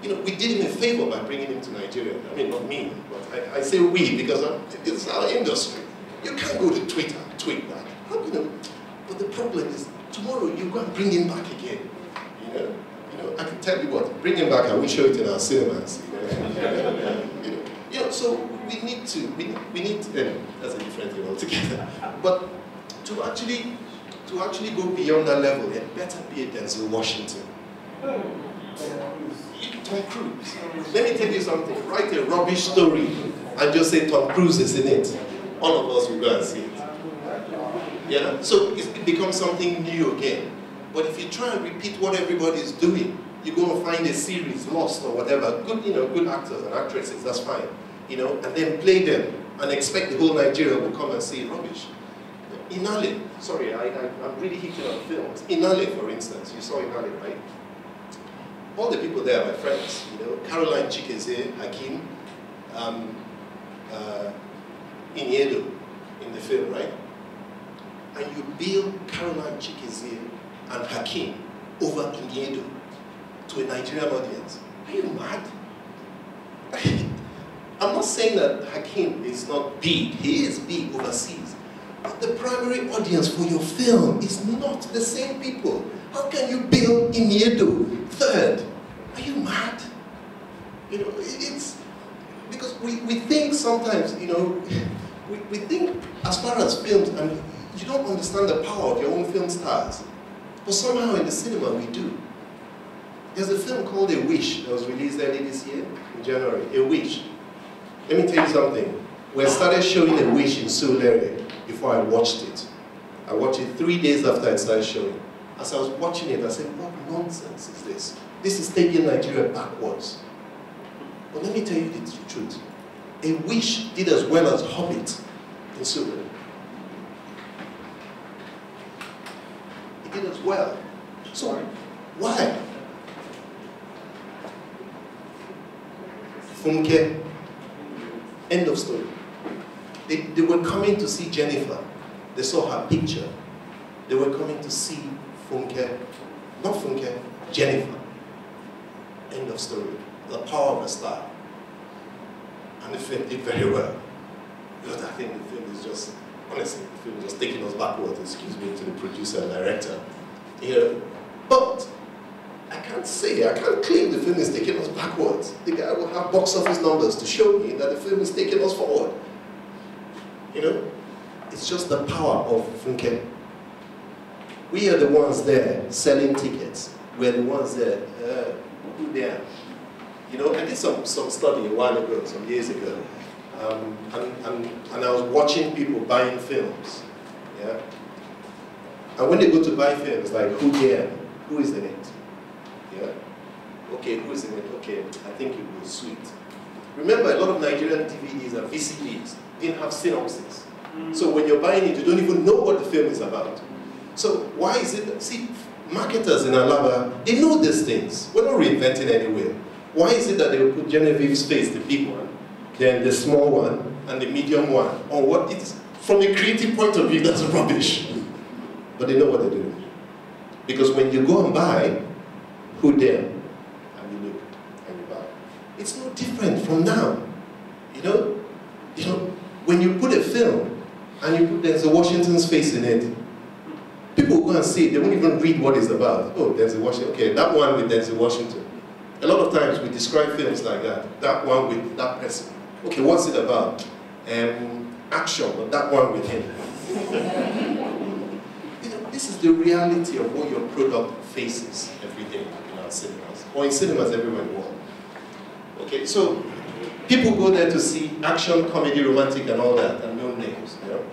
We did him a favor by bringing him to Nigeria. I mean, not me, but I say we because it's our industry. You can't go to Twitter and tweet that. But the problem is, tomorrow you go and bring him back again. I can tell you what, bring him back and we show it in our cinemas. So we need to, that's a different thing altogether. But to actually go beyond that level, it better be a Denzel Washington. Tom Cruise. Let me tell you something, write a rubbish story and just say Tom Cruise is in it. All of us will go and see it. Yeah? So it becomes something new again. But if you try and repeat what everybody is doing, you go and find a series, Lost or whatever, good actors and actresses, that's fine. And then play them and expect the whole Nigeria will come and see rubbish. Inale, sorry, I'm really hitting on films. Inale, for instance, you saw Inale, right? All the people there are my friends, Caroline Chikeze, Hakim, Iniedo in the film, right? And you build Caroline Chikeze and Hakim over Iniedo to a Nigerian audience. Are you mad? I'm not saying that Hakim is not big. He is big overseas. But the primary audience for your film is not the same people. How can you build Iniedo third? Are you mad? It's because we think sometimes, we think as far as films, and you don't understand the power of your own film stars. But somehow in the cinema we do. There's a film called A Wish that was released early this year, in January. A Wish. Let me tell you something. We started showing A Wish in Surulere before I watched it. I watched it 3 days after it started showing. As I was watching it, I said, what nonsense is this? This is taking Nigeria backwards. But let me tell you the truth. A Wish did as well as Hobbit in Surulere. It did as well. So, why? Funke, end of story. They were coming to see Jennifer. They saw her picture. They were coming to see Funke, not Funke, Jennifer. End of story. The power of a star. And the film did very well. Because I think the film is just, honestly, the film is just taking us backwards, excuse me, to the producer and director. But I can't claim the film is taking us backwards. The guy will have box office numbers to show me that the film is taking us forward. It's just the power of Funke. We are the ones there selling tickets. We're the ones there, who they are. You know, I did some study a while ago, some years ago, and I was watching people buying films, yeah? And when they go to buy films, like, who here? Who is in it? Yeah? Okay, who is in it? Okay, I think it was Sweet. Remember, a lot of Nigerian DVDs and VCDs didn't have synopsis. So when you're buying it, you don't even know what the film is about. So why is it, see, marketers in Alaba, they know these things. We're not reinventing anywhere. Why is it that they will put Genevieve's face, the big one, then the small one, and the medium one, on what it's, from a creative point of view, that's rubbish. But they know what they're doing. Because when you go and buy, who there? And you look, and you buy. It's no different from now. You know, when you put a film, and you put Denzel Washington's face in it, people will go and see it, they won't even read what it's about. Oh, Denzel Washington, okay, that one with Denzel Washington. A lot of times we describe films like that. That one with that person. Okay, what's it about? Action, but that one with him. You know, this is the reality of what your product faces every day in our cinemas, or in cinemas everywhere in the world. Okay, so people go there to see action, comedy, romantic, and all that, and no names. You know?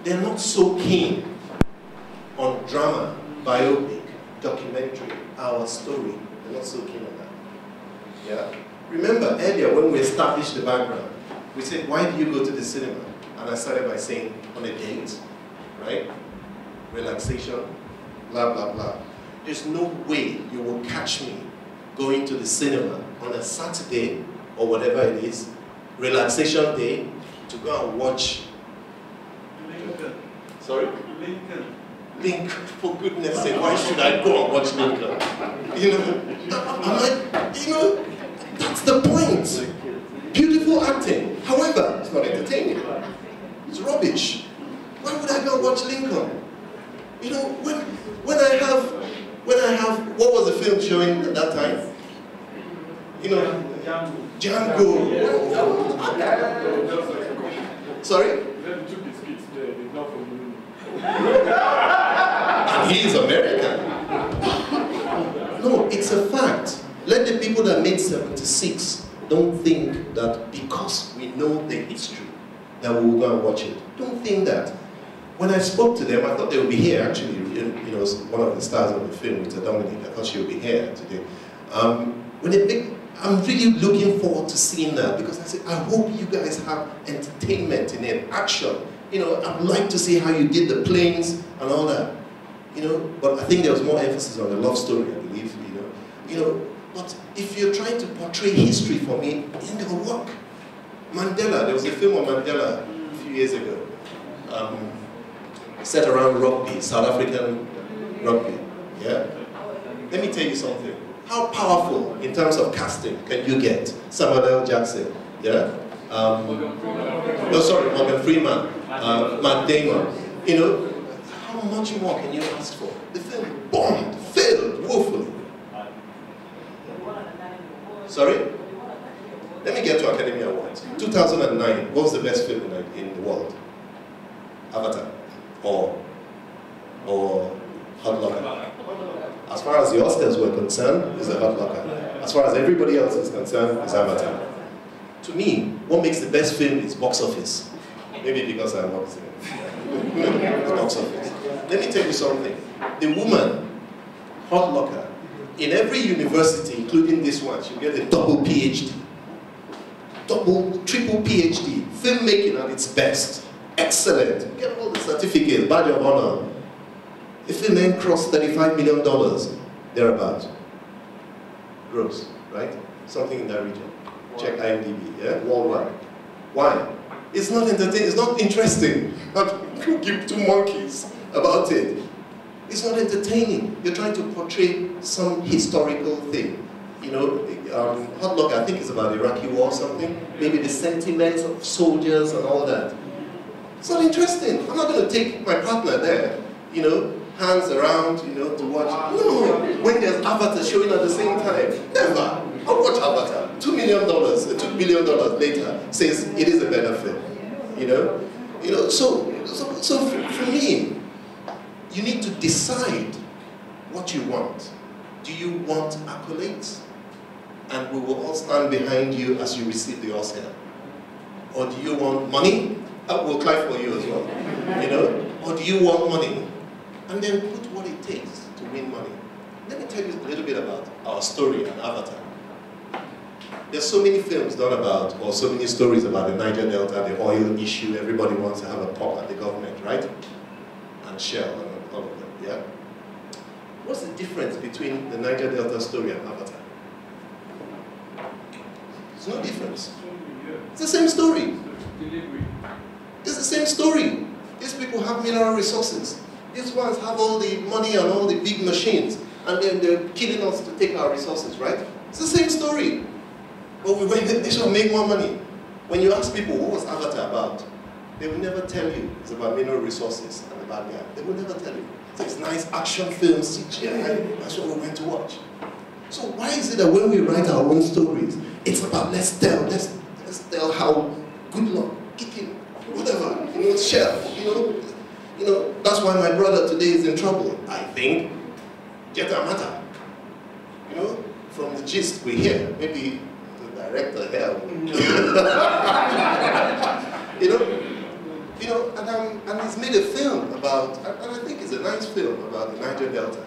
They're not so keen on drama, biopic, documentary, our story. They're not so keen on that. Yeah. Remember earlier when we established the background, we said, why do you go to the cinema? And I started by saying, on a date, right? Relaxation, blah, blah, blah. There's no way you will catch me going to the cinema on a Saturday or whatever it is, relaxation day, to go and watch Lincoln. Sorry? Lincoln. Lincoln, for goodness sake, why should I go and watch Lincoln? You know, I'm like, you know, that's the point. Beautiful acting. However, it's not entertaining. It's rubbish. Why would I go and watch Lincoln? You know, when I have, what was the film showing at that time? You know, Django. Sorry? And he is American. No, it's a fact. Let the people that made 76 don't think that because we know the history that we will go and watch it. Don't think that. When I spoke to them, I thought they would be here actually. You know, one of the stars of the film, Mr. Dominic, I thought she would be here today. I'm really looking forward to seeing that because I said, I hope you guys have entertainment in it, action. You know, I'd like to see how you did the planes and all that. You know, but I think there was more emphasis on the love story, I believe. You know, but if you're trying to portray history for me, it ain't gonna work. Mandela, there was a film on Mandela a few years ago, set around rugby, South African rugby. Yeah. Let me tell you something. How powerful in terms of casting can you get? Samuel L. Jackson, yeah? Morgan Freeman, Matt Damon. You know, how much more can you ask for? The film bombed, failed woefully. Sorry? Let me get to Academy Awards. 2009, what was the best film in the world? Avatar, or Hot Locker. As far as the Oscars were concerned, it's a Hot Locker. As far as everybody else is concerned, it's Avatar. To me, what makes the best film is box office. Maybe because I work there. It's box office. Let me tell you something. The woman, Hot Locker, in every university, including this one, she'll get a double PhD. Triple PhD. Filmmaking at its best. Excellent. Get all the certificates, badge of honor. The film then crossed $35 million, thereabout. Gross, right? Something in that region. Check IMDb, yeah? Worldwide. Why? It's not entertaining, it's not interesting. Give two monkeys about it. It's not entertaining. You're trying to portray some historical thing. You know, Hot Locker, I think it's about the Iraqi war or something. Maybe the sentiments of soldiers and all that. It's not interesting. I'm not going to take my partner there, you know, hands around, you know, to watch. No, when there's Avatar showing at the same time, never. I'll watch Avatar. $2 billion later says it is a better film. You know, so for me, you need to decide what you want. Do you want accolades? and we will all stand behind you as you receive the Oscar? Or do you want money? We'll clap for you as well. You know? Or do you want money? And then put what it takes to win money. Let me tell you a little bit about our story and Avatar. There's so many films done about, or so many stories about the Niger Delta, the oil issue. Everybody wants to have a pop at the government, right? And Shell and all of them, yeah? What's the difference between the Niger Delta story and Avatar? There's no difference. It's the same story. It's the same story. These people have mineral resources. These ones have all the money and all the big machines, and then they're killing us to take our resources, right? It's the same story. But we went, they should make more money. When you ask people, what was Avatar about? They will never tell you it's about mineral resources and the bad guy. They will never tell you. It's nice action films, CGI, that's what we went to watch. So why is it that when we write our own stories, it's about let's tell how good luck, kicking, whatever, you know, Shell, you know, that's why my brother today is in trouble. I think, get a matter. You know, from the gist we hear, maybe the director here, and he's made a film about, and I think it's a nice film about the Niger Delta,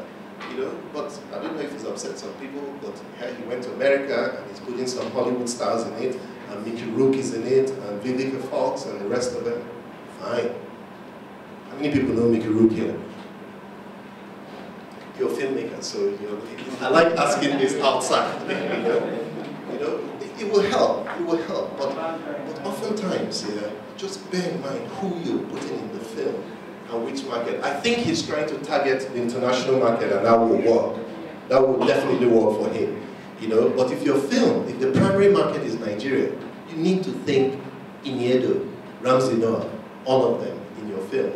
you know, but I don't know if it's upset some people, but yeah, he went to America and he's putting some Hollywood stars in it, and Mickey Rourke is in it, and Vivica Fox and the rest of them. Fine. How many people know Mickey Rourke here? You're filmmakers, so I like asking this outside, you know, it will help, but oftentimes, yeah, just bear in mind who you're putting in the film and which market. I think he's trying to target the international market, and that will work. That will definitely work for him, you know. But if your film, if the primary market is Nigeria, you need to think Iniedo, Ramsey Noah, all of them in your film,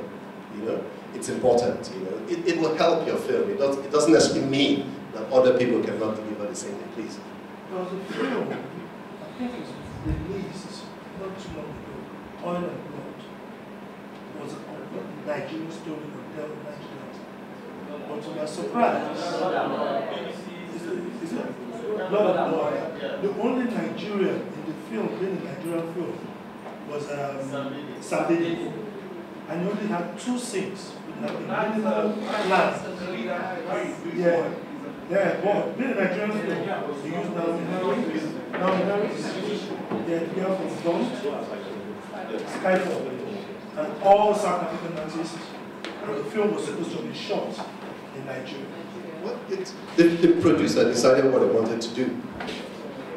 you know. It's important, you know. It will help your film. It doesn't necessarily mean that other people cannot deliver the same thing. Please. There was a film, I think it was released not too long ago, Oil and Blood. It was a Nigerian story of Del Nigeria. But to my surprise, Blood and Blood. The only Nigerian in the film, being a Nigerian film, was Sabine. And he only had 2 scenes with like a minimal plan. Yeah, but being a Nigerian film, they use now the girl from Dawn, Skyfall, and all South African artists. And the film was supposed to be shot in Nigeria. What? The producer decided what he wanted to do.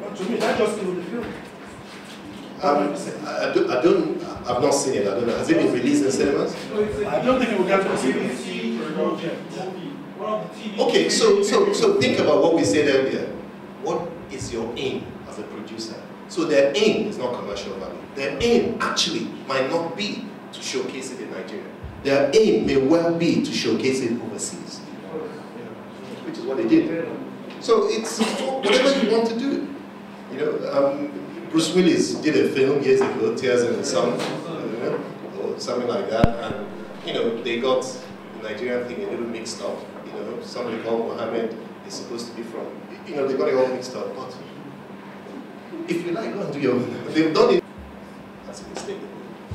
But to me, that just killed the film. I've not seen it. I don't know. Has it been released in cinemas? I don't think it will get to see it. Okay, so think about what we said earlier. What is your aim as a producer? So their aim is not commercial value. Their aim actually might not be to showcase it in Nigeria. Their aim may well be to showcase it overseas, which is what they did. So it's whatever you want to do. You know, Bruce Willis did a film years ago, Tears in the Sun, or something like that, and you know they got the Nigerian thing a little mixed up. You know, somebody called Mohammed is supposed to be from, you know, they got it all mixed up. But if you like, go and do your own. They've done it. That's a mistake.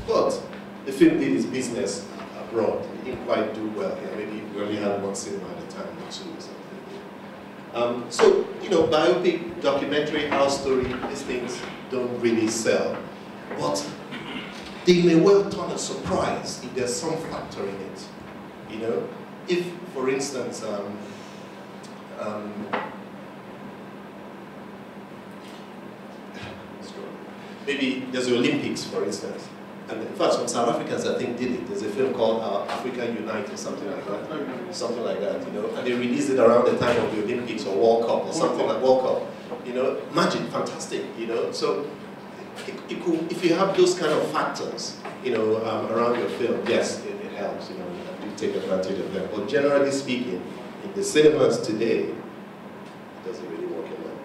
But the film did its business abroad. It didn't quite do well here. Maybe we only had 1 cinema at a time or 2 or something. So, you know, biopic, documentary, house story, these things don't really sell. But they may well turn a surprise if there's some factor in it. You know, if, for instance, maybe there's the Olympics, for instance. And in fact, some South Africans, I think, did it. There's a film called Africa Unite or something like that. Something like that, you know. And they released it around the time of the Olympics or World Cup or something like World Cup. You know, magic, fantastic, you know. So it could, if you have those kind of factors, you know, around your film, yes, it helps, you know, you take advantage of them. But generally speaking, in the cinemas today, it doesn't really work well.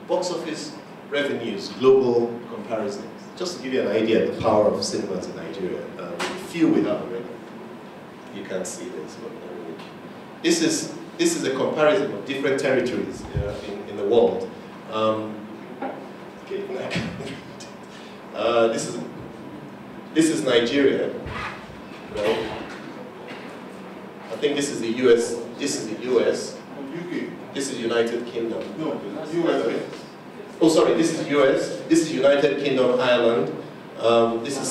Box office revenues, global comparisons. Just to give you an idea of the power of cinemas in Nigeria, the few we have already. You can't see this, but this is this is a comparison of different territories in the world. This is Nigeria. Right? I think this is the US. This is the US. UK. This is United Kingdom. No, US. Oh, sorry. This is US. This is United Kingdom, Ireland. This is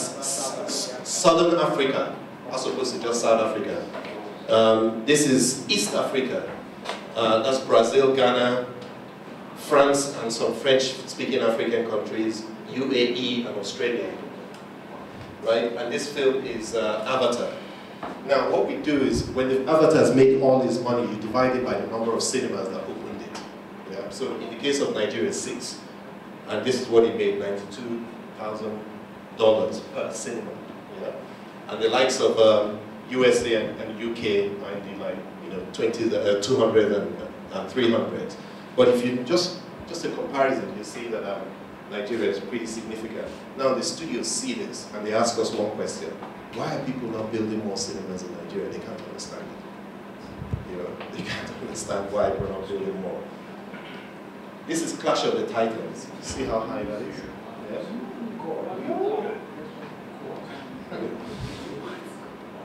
Southern Africa, as opposed to just South Africa. This is East Africa. That's Brazil, Ghana, France, and some French-speaking African countries, UAE, and Australia. Right? And this film is Avatar. Now, what we do is, when the Avatar has made all this money, you divide it by the number of cinemas that opened it. Yeah? So, in the case of Nigeria, 6. And this is what it made, $92,000 per cinema. Yeah? And the likes of USA and UK might be like, 200 and 300. But if you just a comparison, you see that Nigeria is pretty significant. Now the studios see this and they ask us one question: why are people not building more cinemas in Nigeria? They can't understand it. They can't understand why we're not building more. This is Clash of the Titans. See how high that is? Yeah.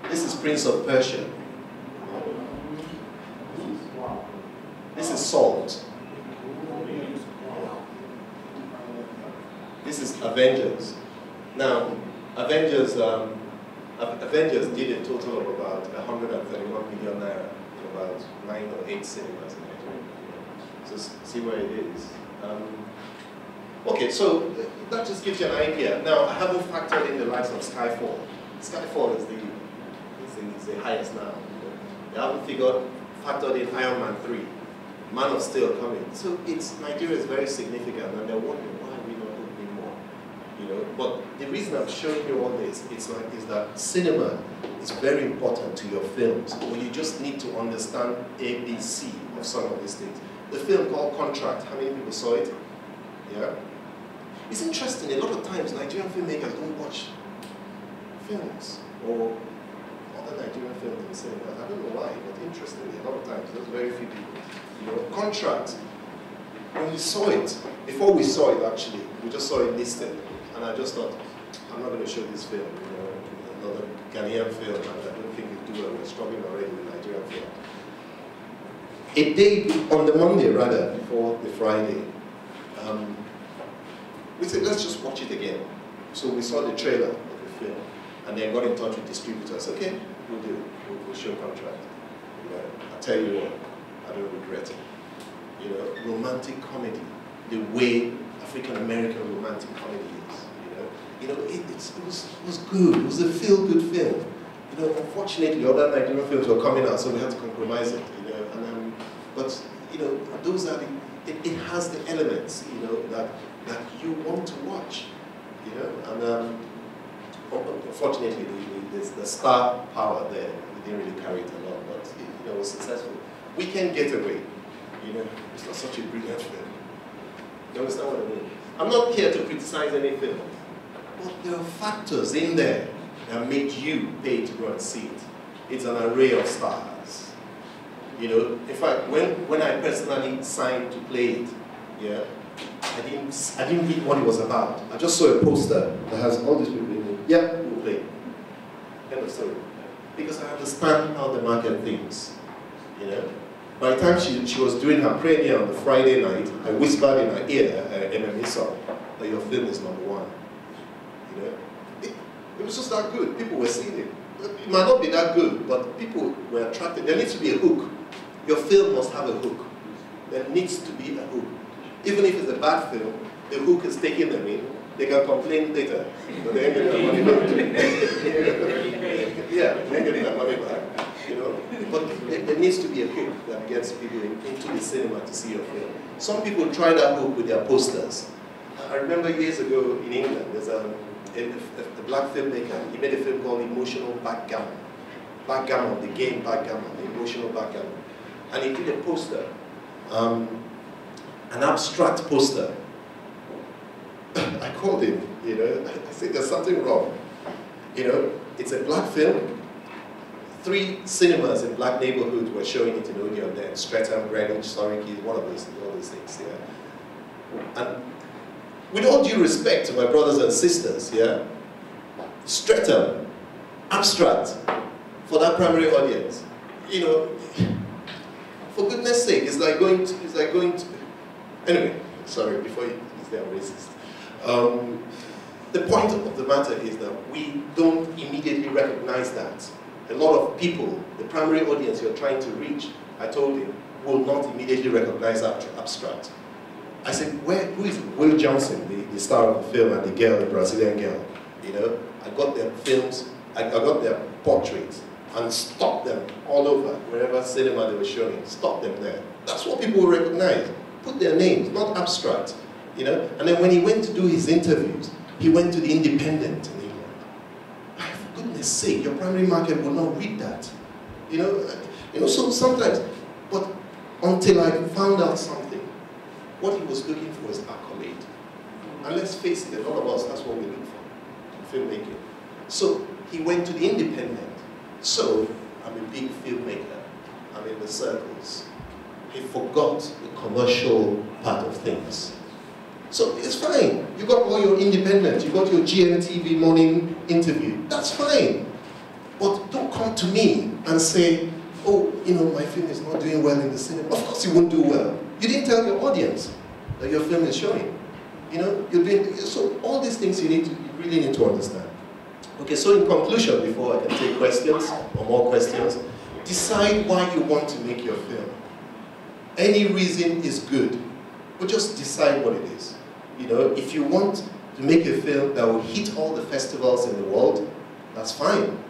This is Prince of Persia. This is Salt. This is Avengers. Now, Avengers did a total of about 131 million naira in about 9 or 8 cinemas in Nigeria. So see where it is. Okay, so that just gives you an idea. Now, I haven't factored in the likes of Skyfall. Skyfall is the highest now. I haven't factored in Iron Man 3, Man of Steel coming. So Nigeria is very significant, and they're wondering why we not opening more. But the reason I'm showing you all this is that cinema is very important to your films. Or you just need to understand ABC of some of these things. The film called Contract, how many people saw it? Yeah. It's interesting. A lot of times Nigerian filmmakers don't watch films or Nigerian film in cinemas. I don't know why, but interestingly, a lot of times there's very few people. Contract. When we saw it, before we saw it actually, we just saw it listed, and I just thought, I'm not going to show this film. Another Ghanaian film, and I don't think it do well. We're struggling already with Nigerian film. A day on the Monday, rather, before the Friday, we said, let's just watch it again. So we saw the trailer of the film, and then got in touch with distributors. Okay, we'll do it. We'll show Contract. I tell you what, I don't regret it. Romantic comedy, the way African American romantic comedy is. It was good. It was a feel-good film. Unfortunately, other Nigerian films were coming out, so we had to compromise it. But those are it has the elements, that you want to watch. And unfortunately, the star power there, we didn't really carry it along, but it was successful. Weekend Getaway, it's not such a brilliant film. You understand what I mean? I'm not here to criticize any film, but there are factors in there that make you pay to go and see it. It's an array of stars. In fact, when I personally signed to play it, yeah, I didn't read what it was about. I just saw a poster that has all these people in it. Yeah, we'll play. End of story. Because I understand how the market thinks. By the time she was doing her premiere on the Friday night, I whispered in her ear, MME song, that your film is #1. It was just that good. People were seeing it. It might not be that good, but people were attracted. There needs to be a hook. Your film must have a hook. There needs to be a hook. Even if it's a bad film, the hook is taking them in. They can complain later, but they ain't getting their money back. Yeah, they ain't getting their money back. But there needs to be a hook that gets people into the cinema to see your film. Some people try that hook with their posters. I remember years ago in England, there's a black filmmaker. He made a film called Emotional Backgammon. Backgammon, the game backgammon, the emotional backgammon. And he did a poster, an abstract poster. I called him, I said, there's something wrong. It's a black film. 3 cinemas in black neighborhoods were showing it in Odeon then. Streatham, Greenwich, Surrey, one of those, all those things, yeah. And with all due respect to my brothers and sisters, yeah, Streatham, abstract, for that primary audience, you know, for goodness sake, it's like going to, anyway, sorry, before you say I'm racist. The point of the matter is that we don't immediately recognize that. A lot of people, the primary audience you're trying to reach, I told him, will not immediately recognize abstract. I said, who is Will Johnson, the star of the film, and the girl, the Brazilian girl? You know, I got their films, I got their portraits, and stopped them all over, wherever cinema they were showing, stopped them there. That's what people will recognize. Put their names, not abstract. You know? And then when he went to do his interviews, he went to the Independent in England. For goodness sake, your primary market will not read that. You know, so sometimes, but until I found out something, what he was looking for is accolade. And let's face it, a lot of us, that's what we look for in filmmaking. So he went to the Independent. So I'm a big filmmaker. I'm in the circles. He forgot the commercial part of things. So it's fine. You got all your independent, you got your GMTV morning interview. That's fine. But don't come to me and say, oh, you know, my film is not doing well in the cinema. Of course it won't do well. You didn't tell your audience that your film is showing. You know, so all these things you really need to understand. Okay, so in conclusion, before I can take questions or more questions, decide why you want to make your film. Any reason is good, but just decide what it is. You know, if you want to make a film that will hit all the festivals in the world, that's fine.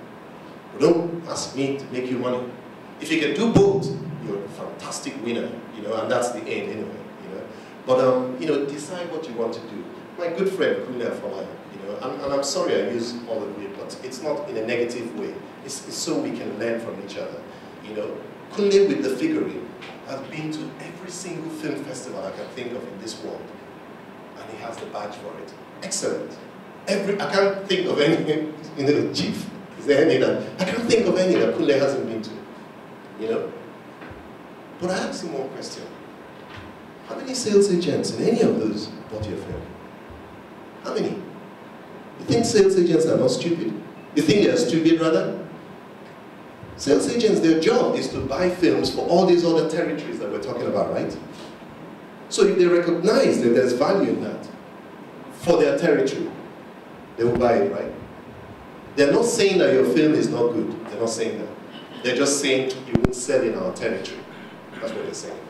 But don't ask me to make you money. If you can do both, you're a fantastic winner, you know, and that's the aim anyway, you know. But, you know, decide what you want to do. My good friend, Kene Mkparu, you know, and I'm sorry I use all of it, but it's not in a negative way. It's so we can learn from each other, you know. Kene with the figurine has been to every single film festival I can think of in this world. And he has the badge for it. Excellent. I can't think of any, you know, chief, is there any that, I can't think of any that Kene hasn't been to, you know. But I ask you one question. How many sales agents in any of those bought your film? How many? You think sales agents are not stupid? You think they are stupid rather? Sales agents, their job is to buy films for all these other territories that we're talking about, right? So if they recognize that there's value in that for their territory, they will buy it, right? They're not saying that your film is not good. They're not saying that. They're just saying you won't sell in our territory. That's what they're saying.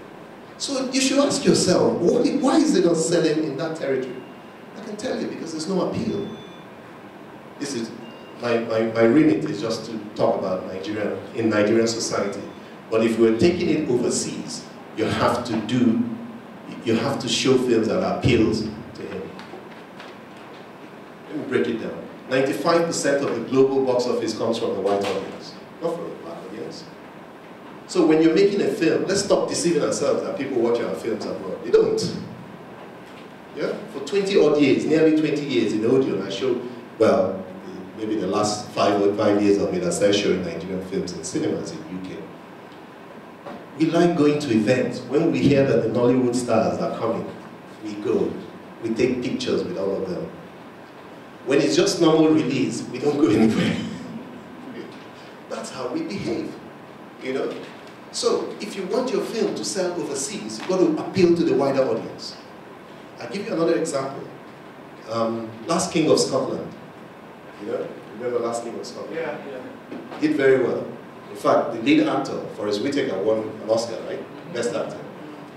So you should ask yourself, why is it not selling in that territory? I can tell you, because there's no appeal. This is, my remit is just to talk about Nigeria, in Nigerian society. But if we're taking it overseas, you have to show films that appeals to him. Let me break it down. 95% of the global box office comes from the white audience, not from the black audience. So when you're making a film, let's stop deceiving ourselves that people watch our films abroad. They don't. Yeah? For 20 odd years, nearly 20 years in Odeon, I showed, well, maybe the last 5 years of it, I started showing Nigerian films in cinemas in UK. We like going to events. When we hear that the Nollywood stars are coming, we go. We take pictures with all of them. When it's just normal release, we don't go anywhere. That's how we behave, you know? So, if you want your film to sell overseas, you've got to appeal to the wider audience. I'll give you another example. Last King of Scotland. You know? Remember Last King of Scotland? Yeah. Did very well. In fact, the lead actor, Forrest Whitaker, won an Oscar, right? Best actor.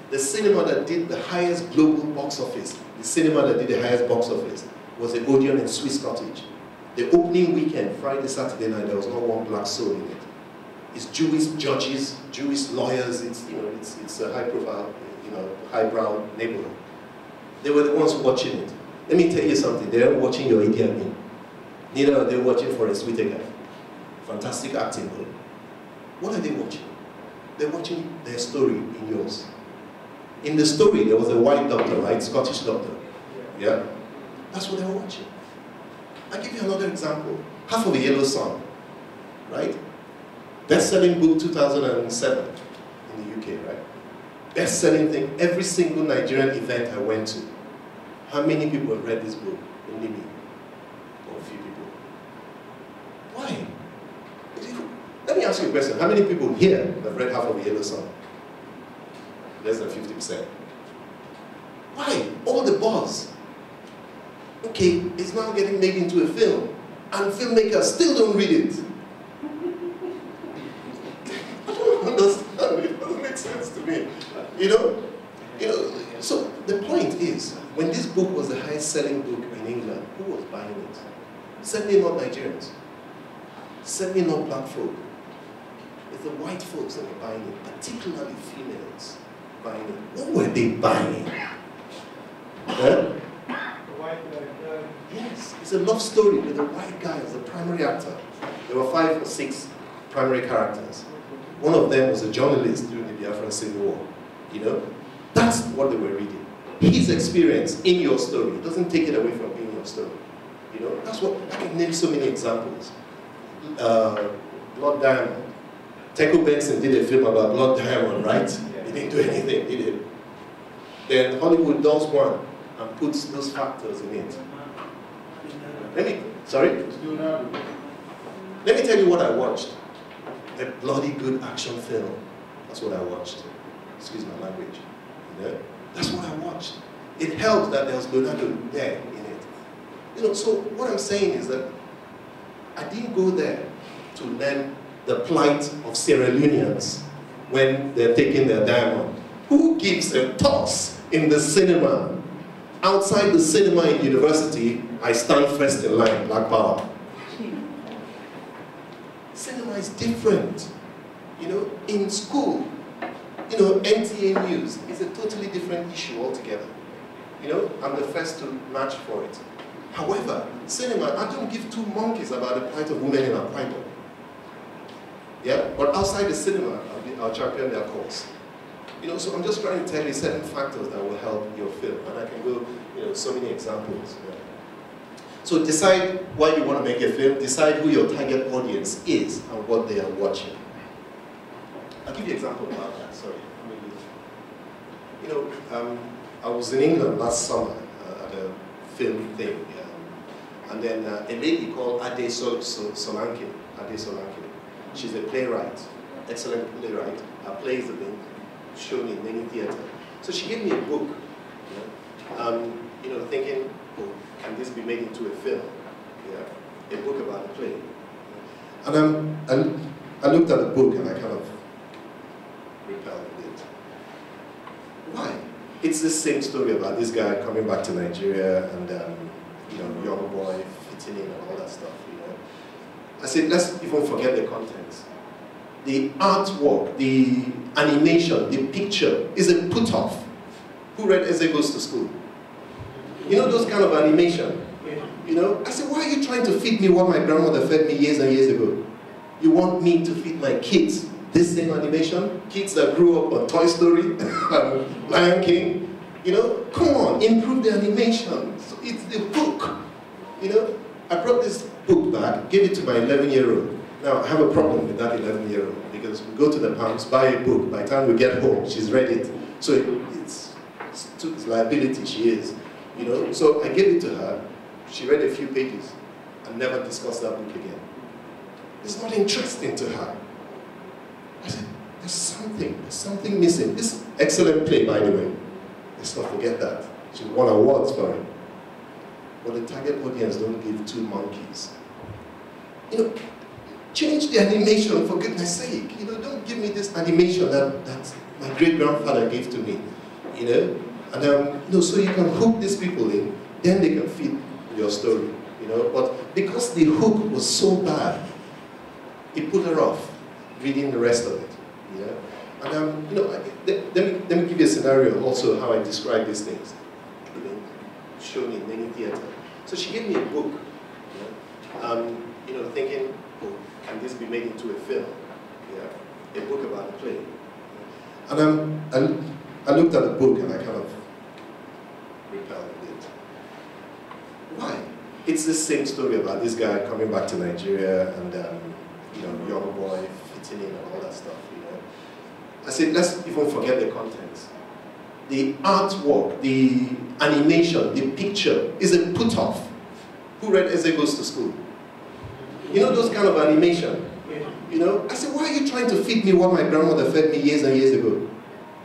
The cinema that did the highest global box office, the cinema that did the highest box office, was the Odeon in Swiss Cottage. The opening weekend, Friday, Saturday night, there was not one black soul in it. It's Jewish judges, Jewish lawyers. It's, you know, it's a high-profile, you know, highbrow neighborhood. They were the ones watching it. Let me tell you something. They aren't watching your Idi Amin. Neither are they watching Forrest Whitaker. Fantastic acting, though. What are they watching? They're watching their story in yours. In the story, there was a white doctor, right? Scottish doctor. Yeah? That's what they were watching. I'll give you another example. Half of the Yellow Sun, right? Best-selling book 2007 in the UK, right? Best-selling thing, every single Nigerian event I went to. How many people have read this book? Only me, or a few people. Why? Let me ask you a question. How many people here have read half of the Yellow Sun? Less than 50%. Why? All the buzz. Okay, it's now getting made into a film, and filmmakers still don't read it. I don't understand. It doesn't make sense to me. You know. So the point is, when this book was the highest-selling book in England, who was buying it? Certainly not Nigerians. Certainly not black folk. It's the white folks that were buying it, particularly females buying it. What were they buying? Huh? Yes, it's a love story with a white guy as the primary actor. There were 5 or 6 primary characters. One of them was a journalist during the Biafran Civil War. You know, that's what they were reading. His experience in your story. It doesn't take it away from being your story. You know, that's what I can name so many examples. Blood Diamond. Teco Benson did a film about Blood Diamond, right? He didn't do anything, did it? Then Hollywood does one and puts those factors in it. Let me tell you what I watched. A bloody good action film. That's what I watched. Excuse my language. You know? That's what I watched. It helped that there was Leonardo there in it. You know, so what I'm saying is that I didn't go there to learn the plight of Sierra Leoneans when they're taking their diamond. Who gives a toss in the cinema? Outside the cinema in university, I stand first in line, Black Power. Cinema is different. You know, in school, you know, NTA News is a totally different issue altogether. You know, I'm the first to match for it. However, cinema, I don't give 2 monkeys about the plight of women in our Bible. Yeah, but outside the cinema, I'll champion their cause. You know, so I'm just trying to tell you certain factors that will help your film, and I can go, you know, so many examples. Yeah. So decide why you want to make a film, decide who your target audience is and what they are watching. I'll give you an example about that, sorry. You know, I was in England last summer at a film thing, and then a lady called Ade Solanke. She's a playwright, excellent playwright. Her plays have been shown in many theaters. So she gave me a book, you know, thinking, oh, can this be made into a film? Yeah, a book about a play. And I looked at the book and I kind of repelled it. Why? It's the same story about this guy coming back to Nigeria and, you know, young boy fitting in and all that stuff, you know. I said, let's even forget the contents. The artwork, the animation, the picture is a put-off. Who read Eze Goes to School? You know those kind of animation? You know? I said, why are you trying to feed me what my grandmother fed me years and years ago? You want me to feed my kids this same animation? Kids that grew up on Toy Story and Lion King? You know? Come on, improve the animation. So it's the book. You know? I brought this book back, gave it to my 11-year-old. Now, I have a problem with that 11-year-old because we go to the Palms, buy a book. By the time we get home, she's read it. So it's liability, she is. You know? So I gave it to her. She read a few pages and never discussed that book again. It's not interesting to her. I said, there's something missing. This excellent play, by the way. Let's not forget that. She won awards for it. But the target audience don't give 2 monkeys. You know, change the animation for goodness sake. You know, don't give me this animation that my great-grandfather gave to me. You know? And you know, so you can hook these people in, then they can fit your story. You know? But because the hook was so bad, it put her off reading the rest of it. You know? And you know, let me give you a scenario also how I describe these things. You know, shown in many theaters. So she gave me a book. You know, thinking, oh, can this be made into a film? Yeah, a book about a play. And I looked at the book and I kind of repelled it. Why? It's the same story about this guy coming back to Nigeria and you know, young boy fitting eating in and all that stuff, you know. I said, let's even forget the contents. The artwork, the animation, the picture is a put-off. Who read Eze Goes to School? You know those kind of animation? You know? I said, why are you trying to feed me what my grandmother fed me years and years ago?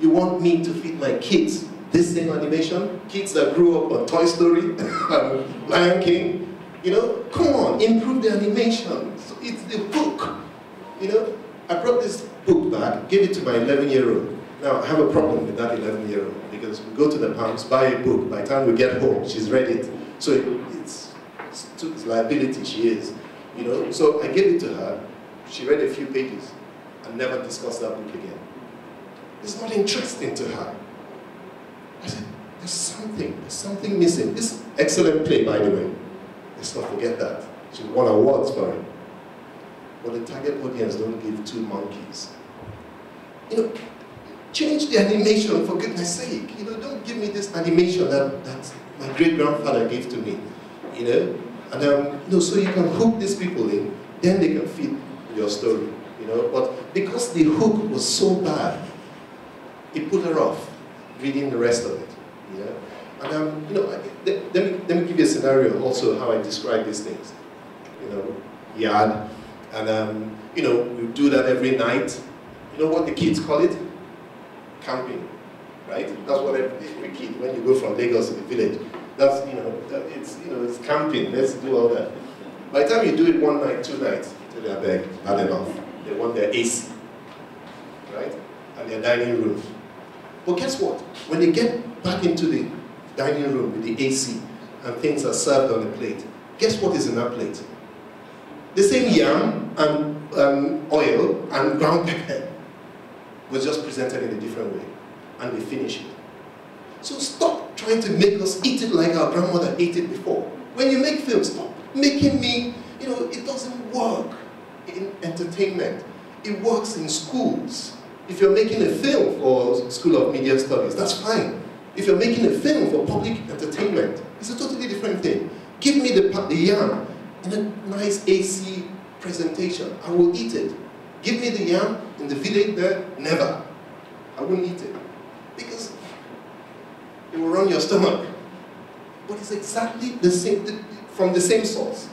You want me to feed my kids this same animation? Kids that grew up on Toy Story, Lion King, you know? Come on, improve the animation. So it's the book, you know? I brought this book back, gave it to my 11-year-old. Now, I have a problem with that 11-year-old because we go to the palms, buy a book. By the time we get home, she's read it. So it's liability, she is. You know? So I gave it to her. She read a few pages and never discussed that book again. It's not interesting to her. I said, there's something missing. This excellent play, by the way. Let's not forget that. She won awards for it. But the target audience don't give two monkeys. You know, change the animation, for goodness sake. You know, don't give me this animation that my great-grandfather gave to me. You know? And you know, so you can hook these people in, then they can fit your story. You know? But because the hook was so bad, it put her off reading the rest of it. You know? And you know, let me give you a scenario also how I describe these things. You know, yard. And you know, we do that every night. You know what the kids call it? Camping, right? That's what every kid, when you go from Lagos to the village, that's, you know, it's camping, let's do all that. By the time you do it one night, 2 nights, tell you, I beg, bad enough. They want their AC, right? And their dining room. But guess what? When they get back into the dining room with the AC and things are served on the plate, guess what is in that plate? The same yam and oil and ground pepper was just presented in a different way, and they finish it. So stop trying to make us eat it like our grandmother ate it before. When you make films, stop making me, you know, it doesn't work in entertainment. It works in schools. If you're making a film for School of Media Studies, that's fine. If you're making a film for public entertainment, it's a totally different thing. Give me the yam in a nice AC presentation. I will eat it. Give me the yam in the village there, never. I wouldn't eat it. Because it will run your stomach. But it's exactly the same, from the same source.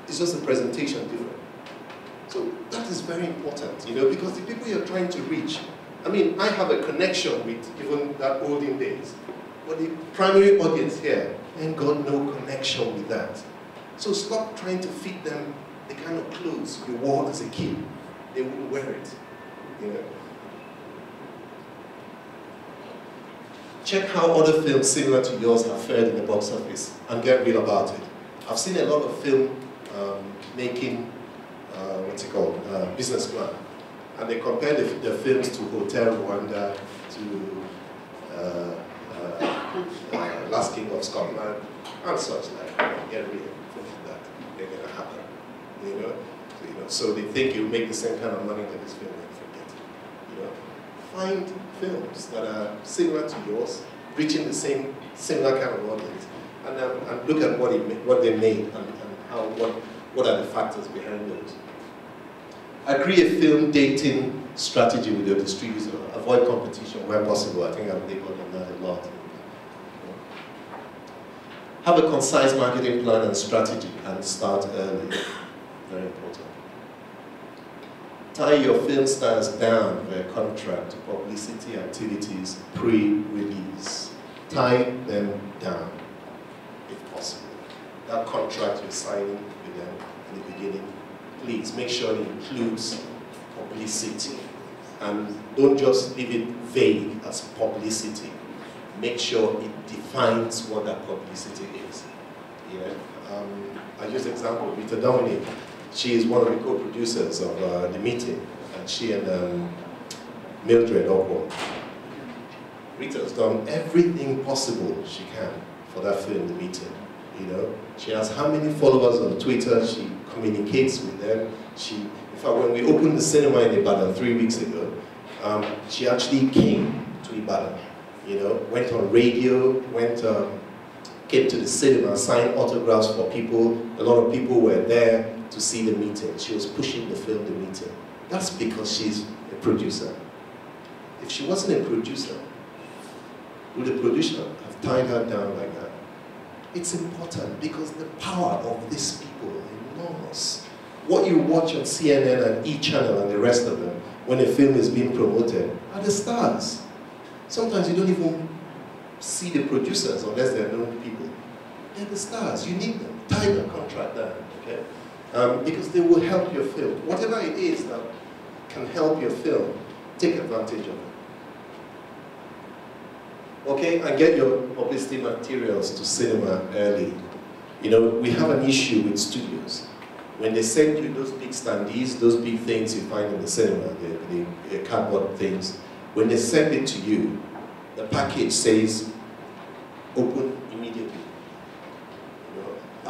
It's just a presentation different. So that is very important, you know, because the people you're trying to reach, I mean, I have a connection with even that olden days. But the primary audience here ain't got no connection with that. So stop trying to feed them the kind of clothes you wore as a kid. They wouldn't wear it, you know. Check how other films similar to yours have fared in the box office and get real about it. I've seen a lot of film making, business plan. And they compare the films to Hotel Rwanda, to Last King of Scotland, and such like. Get real, forget that. They're gonna happen, you know. So they think you'll make the same kind of money that this film will forget. You know, find films that are similar to yours, reaching the similar kind of audience, and look at what they made and what are the factors behind those. Agree a film dating strategy with your distributor. Avoid competition where possible. I think I've labeled on that a lot. Have a concise marketing plan and strategy and start early. Very important. Tie your film stars down by a contract to publicity activities pre-release. Tie them down, if possible. That contract you're signing with them in the beginning, please make sure it includes publicity. And don't just leave it vague as publicity. Make sure it defines what that publicity is. Yeah. I use the example of Rita Dominic. She is one of the co-producers of The Meeting, and she and Mildred Ogwon. Rita has done everything possible she can for that film, The Meeting. You know, she has how many followers on Twitter? She communicates with them. In fact, when we opened the cinema in Ibadan 3 weeks ago, she actually came to Ibadan. You know, went on radio, came to the cinema, signed autographs for people. A lot of people were there to see The Meeting. She was pushing the film, The Meeting. That's because she's a producer. If she wasn't a producer, would a producer have tied her down like that? It's important because the power of these people is enormous. What you watch on CNN and E-Channel and the rest of them when a film is being promoted are the stars. Sometimes you don't even see the producers unless they're known people. They're the stars. You need them. Tie the contract down, okay? Because they will help your film. Whatever it is that can help your film, take advantage of it. Okay, and get your publicity materials to cinema early. You know, we have an issue with studios. When they send you those big standees, those big things you find in the cinema, the cardboard things, when they send it to you, the package says, open immediately. You know, I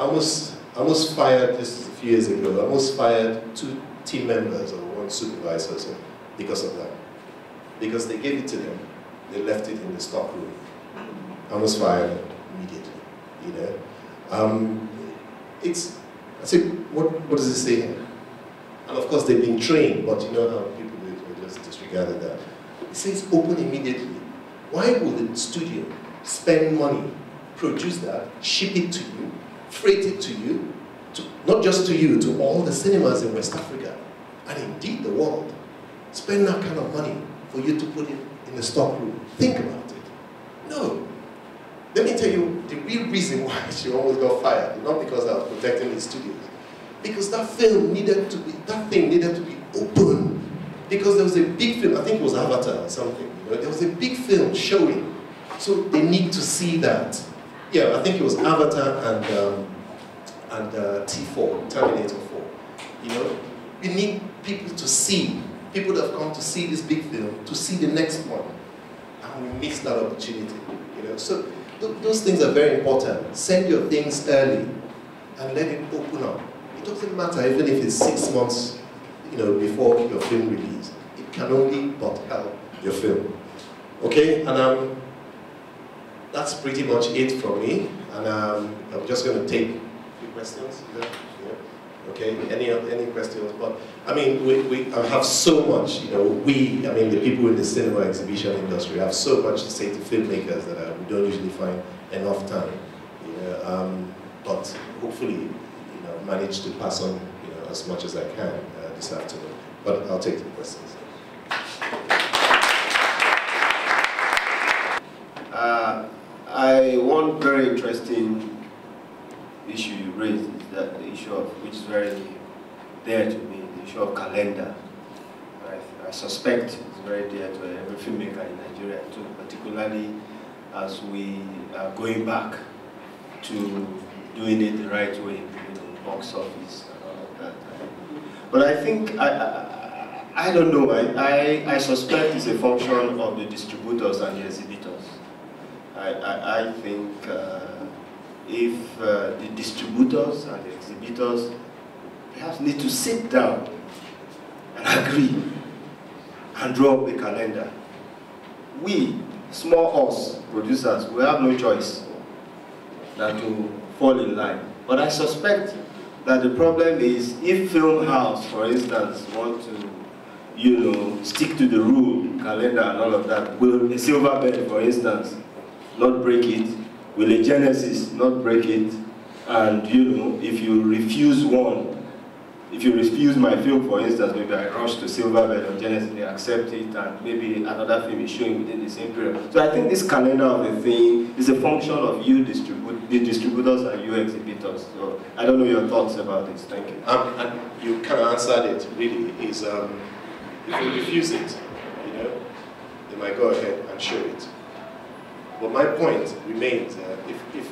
almost fired, this a few years ago, I almost fired 2 team members or 1 supervisor so, because of that. Because they gave it to them, they left it in the stock room. I almost fired them immediately, you know. I said, what does it say here? And of course they've been trained, but you know how people do it, they just disregarded that. It says open immediately. Why would the studio spend money, produce that, ship it to you, freight it to you, not just to you, to all the cinemas in West Africa, and indeed the world? Spend that kind of money for you to put it in the stock room. Think about it. No. Let me tell you the real reason why she almost got fired, not because I was protecting the studios. Because that film needed to be, that thing needed to be open. Because there was a big film, I think it was Avatar or something, you know, there was a big film showing. So they need to see that. Yeah, I think it was Avatar and T4, Terminator 4. You know, we need people to see, people that have come to see this big film, to see the next one. And we missed that opportunity, you know. So those things are very important. Send your things early and let it open up. It doesn't matter even if it's 6 months, you know, before your film release. It can only but help your film. Okay, and that's pretty much it from me. And I'm just going to take a few questions. Yeah. Okay, any questions? But I mean, we have so much, you know, I mean, the people in the cinema exhibition industry have so much to say to filmmakers that we don't usually find enough time. You know, but hopefully, you know, manage to pass on, you know, as much as I can this afternoon. But I'll take the questions. One very interesting issue you raised is that the issue of, which is very dear to me, the issue of calendar. I suspect it's very dear to every filmmaker in Nigeria too, particularly as we are going back to doing it the right way, you know, box office and all of that. But I think, I don't know, I suspect it's a function of the distributors and the exhibitors. I think if the distributors and the exhibitors perhaps need to sit down and agree and draw up a calendar. We, small us, producers, we have no choice than to fall in line. But I suspect that the problem is if Filmhouse, for instance, want to, you know, stick to the rule, calendar and all of that, will a Silverbird, for instance, not break it? Will a Genesis not break it? And you know, if you refuse one, if you refuse my film, for instance, maybe I rush to Silverbird or Genesis, they accept it, and maybe another film is showing within the same period. So I think this calendar of the thing is a function of you, the distributors and you exhibitors. So I don't know your thoughts about this. Thank you. And you kind of answered it, really, is if you refuse it, you know, they might go ahead and show it. But my point remains,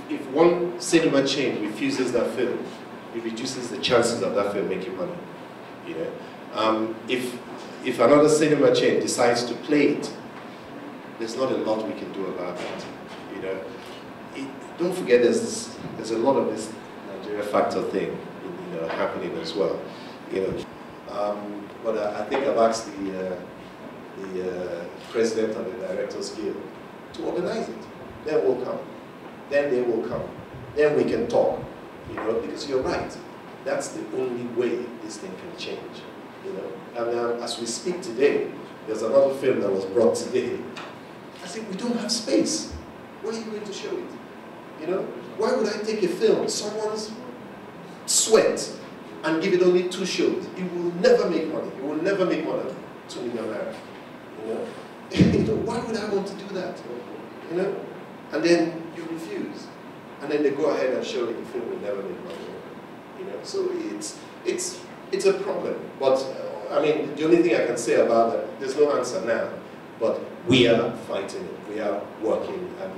if one cinema chain refuses that film, it reduces the chances of that film making money. You know, if another cinema chain decides to play it, there's not a lot we can do about that. You know, don't forget there's a lot of this Nigeria factor thing, you know, happening as well. You know, but I think I've asked the president of the Directors Guild to organize it. Then we'll come. Then they will come. Then we can talk. You know, because you're right. That's the only way this thing can change. you know. And as we speak today, there's another film that was brought today. I said, we don't have space. Where are you going to show it? You know, why would I take a film, someone's sweat, and give it only 2 shows? It will never make money. It will never make more than 2 million naira. You know? You know, why would I want to do that? You know? And then you refuse. And then they go ahead and show it, the film will never make money. You know? So it's a problem. But I mean, the only thing I can say about that, there's no answer now. But we are fighting it. We are working, and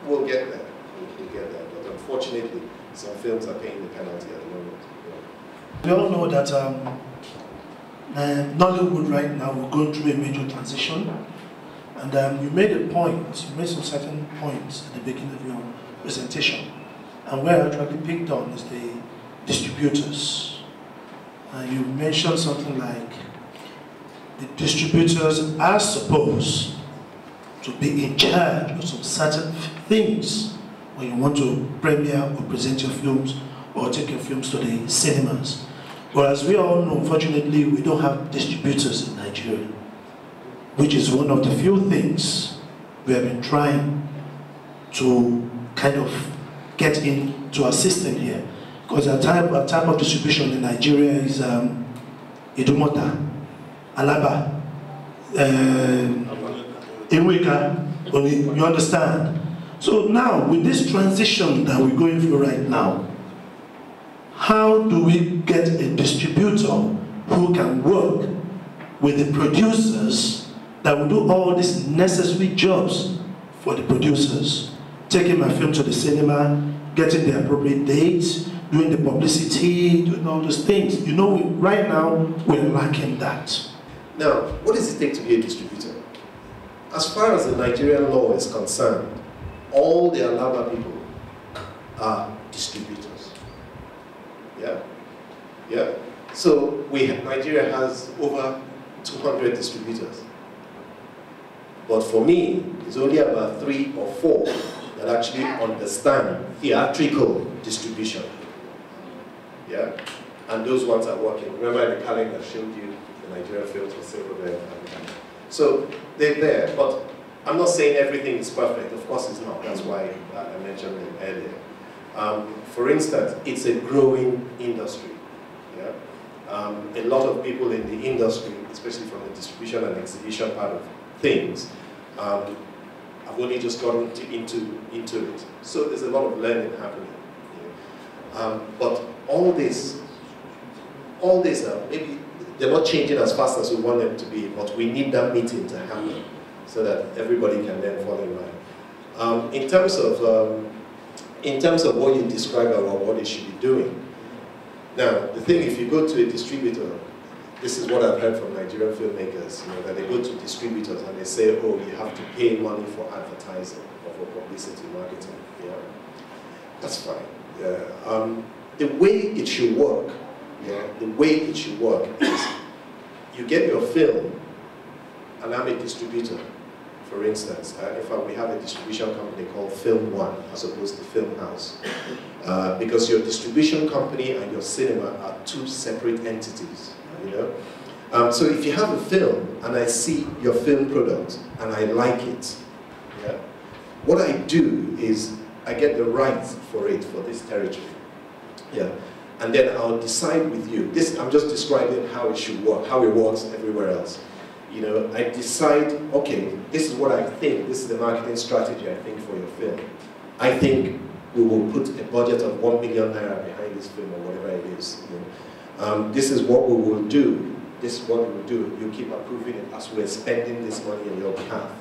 we'll get there. We'll get there. But unfortunately, some films are paying the penalty at the moment. We all know that Nollywood right now, we're going through a major transition. And you made a point, you made some certain points at the beginning of your presentation. And where I actually picked on is the distributors. You mentioned something like the distributors are supposed to be in charge of some certain things when you want to premiere or present your films or take your films to the cinemas. But as we all know, unfortunately, we don't have distributors in Nigeria, which is one of the few things we have been trying to kind of get into our system here. Because our type of distribution in Nigeria is Idumota, Alaba, Eweka, you understand? So now, with this transition that we're going through right now, how do we get a distributor who can work with the producers that will do all these necessary jobs for the producers? Taking my film to the cinema, getting the appropriate dates, doing the publicity, doing all those things. You know, right now, we're lacking that. Now, what does it take to be a distributor? As far as the Nigerian law is concerned, all the Alaba people are distributors. Yeah? Yeah? So Nigeria has over 200 distributors. But for me, it's only about 3 or 4 that actually understand theatrical distribution. Yeah? And those ones are working. Remember the calendar showed you the Nigerian films for silver there. So they're there, but I'm not saying everything is perfect. Of course it's not. That's why I mentioned it earlier. For instance, it's a growing industry. Yeah? A lot of people in the industry, especially from the distribution and exhibition part of things, have only just gotten into it. So there's a lot of learning happening. But all this maybe they're not changing as fast as we want them to be, but we need that meeting to happen so that everybody can then fall in line. In terms of what you described about what they should be doing, now the thing, if you go to a distributor, this is what I've heard from Nigerian filmmakers, that they go to distributors and they say, oh, you have to pay money for advertising or for publicity marketing. Yeah, that's fine. Yeah. The way it should work, the way it should work is you get your film, and I'm a distributor, for instance. In fact, we have a distribution company called Film One as opposed to Filmhouse. Because your distribution company and your cinema are 2 separate entities. So if you have a film and I see your film product and I like it, what I do is I get the rights for it, for this territory. And then I'll decide with you. This, I'm just describing how it should work, how it works everywhere else. I decide, okay, this is what I think, this is the marketing strategy I think for your film. I think we will put a budget of 1 million naira behind this film or whatever it is. This is what we will do. This is what we will do. You keep approving it as we're spending this money on your behalf.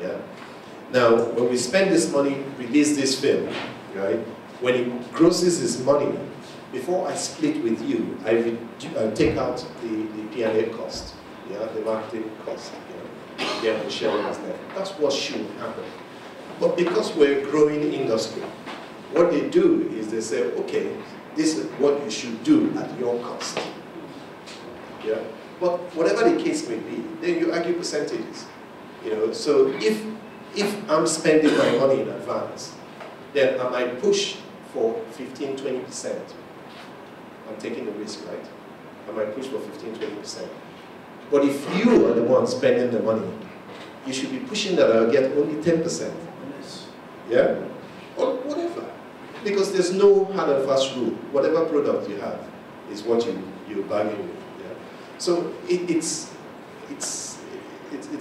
Yeah. Now, when we spend this money, release this film, right? When it grosses this money, before I split with you, I take out the P&A cost, the marketing cost, the sharing is there. That's what should happen. But because we're a growing industry, what they do is they say, okay, this is what you should do at your cost. Yeah. But whatever the case may be, then you argue percentages. So if I'm spending my money in advance, then I might push for 15–20%. I'm taking the risk, right? I might push for 15–20%. But if you are the one spending the money, you should be pushing that I'll get only 10%. Yeah? Or whatever. Because there's no hard and fast rule. Whatever product you have is what you bargain with. Yeah? So it's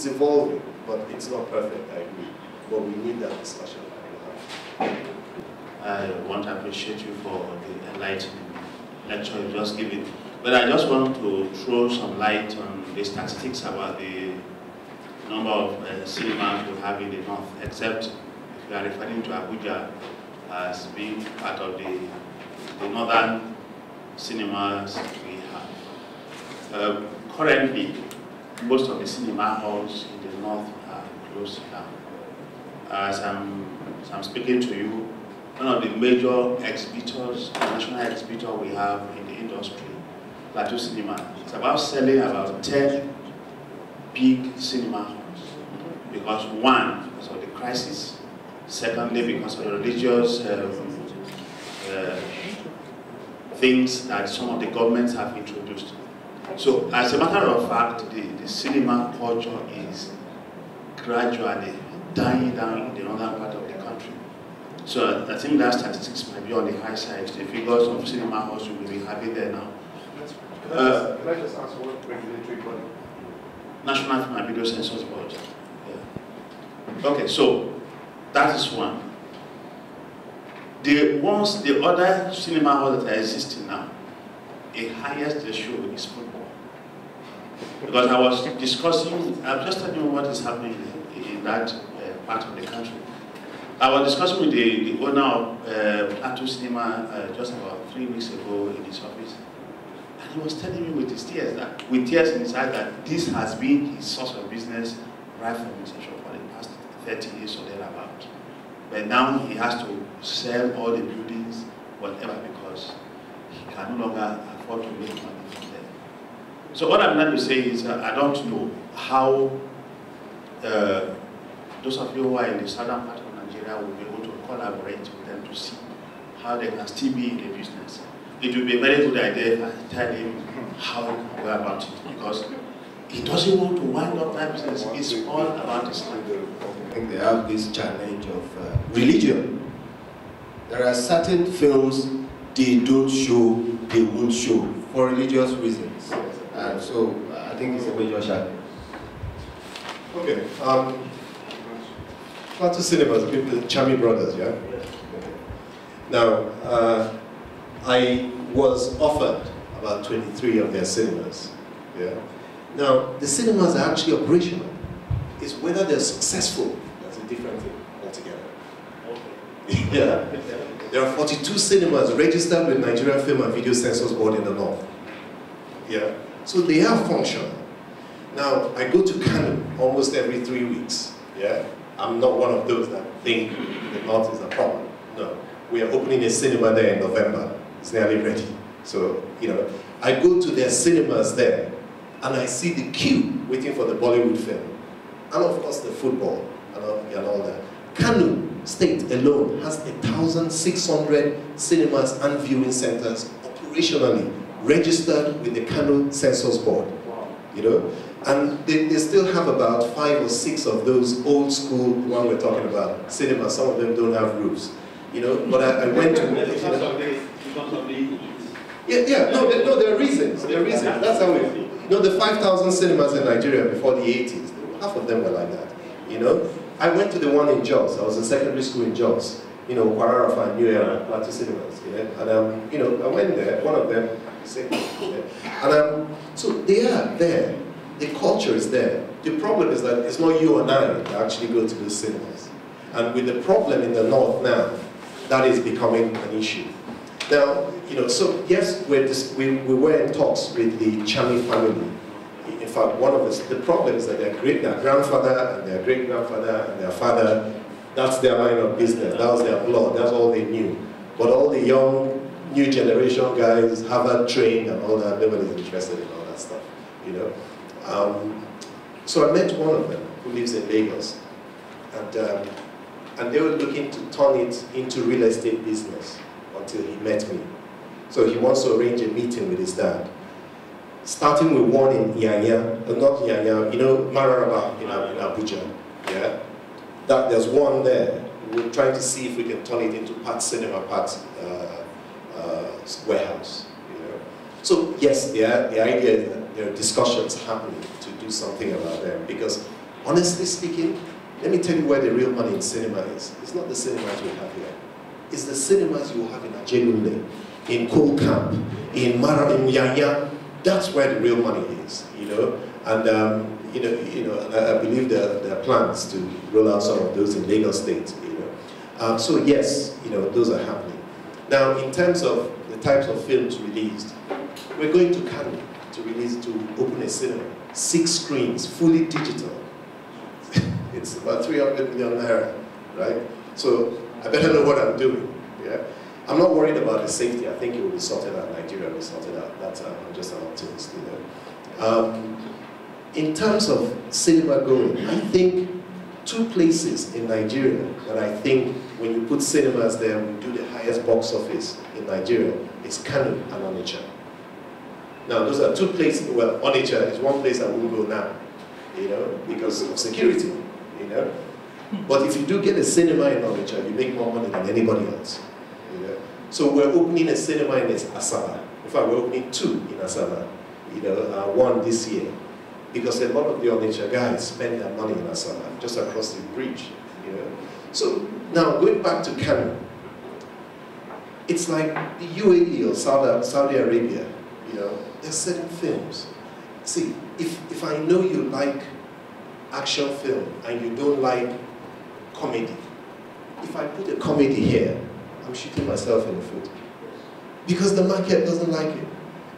evolving, but it's not perfect, I agree. But we need that discussion. I want to appreciate you for the enlightening lecture you just given. But I just want to throw some light on the statistics about the number of cinemas we have in the north, except if you are referring to Abuja as being part of the northern cinemas we have. Currently, most of the cinema halls in the north are closed down. As I'm speaking to you, one of the major exhibitors, national exhibitor we have in the industry, Plateau Cinema, it's about selling about 10 big cinema halls. Because one, because of the crisis, secondly, because of the religious things that some of the governments have introduced. So, as a matter of fact, the cinema culture is gradually dying down in the northern part of the country. So, I think that statistics might be on the high side. The figures of cinema halls will be having there now. Can I just ask what regulatory body? National Film and Video Censors Board. Yeah. Okay, so that is one. The other cinema halls that are existing now, the highest ratio is football. Because I was discussing, I'm just telling you what is happening in that part of the country. I was discussing with the owner of Plateau Cinema just about 3 weeks ago in his office. And he was telling me with tears in his eyes that this has been his source of business right from inception for the past 30 years or thereabout. But now he has to sell all the buildings, whatever, because he can no longer afford to make money from there. So what I'm trying to say is I don't know how those of you who are in the southern part of Nigeria will be able to collaborate with them to see how they can still be in the business. It would be a very good idea if I tell him how he can go about it, because he doesn't want to wind up that business. It's all about his life. I think they have this challenge of religion. There are certain films they don't show, they won't show for religious reasons. And so I think it's a major challenge. Okay. Plateau Cinemas, the Chami brothers, yeah? Now, I was offered about 23 of their cinemas, yeah? Now, the cinemas are actually operational. It's whether they're successful, that's a different thing altogether. Okay. Yeah. There are 42 cinemas registered with Nigerian Film and Video Censors Board in the north. Yeah. So they are functional. Now, I go to Kano almost every 3 weeks, yeah? I'm not one of those that think the north is a problem. No. We are opening a cinema there in November. It's nearly ready. So, you know, I go to their cinemas there and I see the queue waiting for the Bollywood film. And of course the football and all that. Kano State alone has 1,600 cinemas and viewing centers operationally registered with the Kano Censors Board. You know? And they still have about 5 or 6 of those old school, one we're talking about, cinemas. Some of them don't have roofs. You know, but I went to... No, there are reasons. There are reasons. That's how it... You know, the 5,000 cinemas in Nigeria before the 80s, half of them were like that. You know? I went to the one in Jos. I was in secondary school in Jos. You know, Kwararafa, New Era, Plateau Cinemas. You know? And, you know, I went there. One of them, and so they are there. The culture is there. The problem is that it's not you and I that actually go to those cinemas. And with the problem in the north now, that is becoming an issue. Now, you know, so yes, we were in talks with the Chami family. In fact, one of the problems is that their grandfather and their great-grandfather and their father, that's their line of business, that was their blood, that's all they knew. But all the young, new generation guys, Harvard trained and all that, nobody's interested in all that stuff, you know. So I met one of them who lives in Lagos, and they were looking to turn it into real estate business until he met me. So he wants to arrange a meeting with his dad. starting with one in Nyanya, not Nyanya, you know, Mararaba in Abuja, yeah? That there's one there. We're trying to see if we can turn it into part cinema, part warehouse, you know? So yes, yeah, the idea is that there are discussions happening to do something about them, because honestly speaking, let me tell you where the real money in cinema is. It's not the cinemas we have here. It's the cinemas you have in Ajegunle, in Kolkamp, in Yanya. That's where the real money is, you know. And I believe there are plans to roll out some of those in Lagos State, you know. So yes, you know, those are happening. Now, in terms of the types of films released, we're going to Kano to open a cinema, 6 screens, fully digital. It's about 300 million naira, right? So I better know what I'm doing, yeah? I'm not worried about the safety. I think it will be sorted out. Nigeria will be sorted out. That's, I'm just an optimist, you know. In terms of cinema going, I think 2 places in Nigeria that I think when you put cinemas there, we do the highest box office in Nigeria, is Kano and Onitsha. Now, those are 2 places. Well, Onitsha is one place I won't go now, you know, because of security, you know. But if you do get a cinema in Onitsha, you make more money than anybody else. You know? So we're opening a cinema in Asaba. In fact, we're opening 2 in Asaba. You know, 1 this year, because a lot of the Onitsha guys spend their money in Asaba, just across the bridge. You know. So now going back to Kano, it's like the UAE or Saudi Arabia. You know, there's certain films. See, if I know you like action film and you don't like comedy, if I put a comedy here, I'm shooting myself in the foot. Because the market doesn't like it.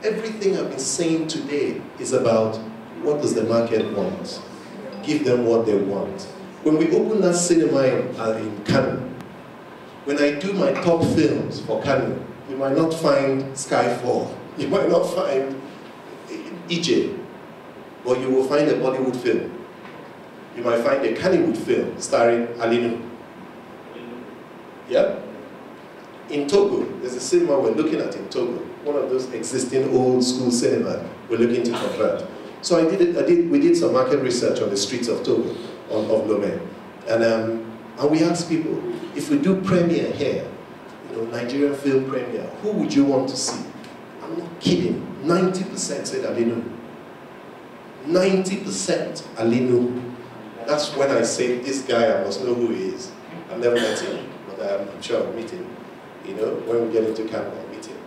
Everything I've been saying today is about what does the market want. Give them what they want. When we open that cinema in Kano, when I do my top films for Kano, you might not find Skyfall, you might not find EJ, but you will find a Bollywood film. You might find a Kannywood film starring Alinu. Yeah? In Togo, there's a cinema we're looking at in Togo, one of those existing old school cinemas we're looking to convert. So we did some market research on the streets of Togo, of Lomé. And we asked people, if we do premiere here, you know, Nigerian film premiere, who would you want to see? I'm not kidding, 90% said Alinu. 90% Alinu. That's when I say, this guy, I must know who he is. I've never met him, but I'm sure I'll meet him. You know, when we get into camp, I'll meet him.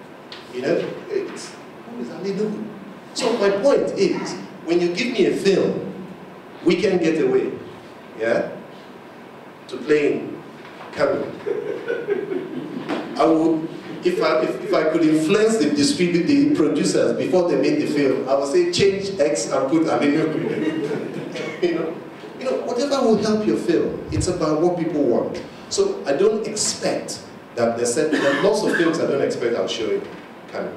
You know, who is Alinu? So my point is, when you give me a film, we can get away, yeah, to play in Kano. I would, if I could influence the producers before they made the film, I would say change X and put Alinu. You know, whatever will help your film. It's about what people want. So I don't expect that there are lots of films I don't expect I'll show in Kano.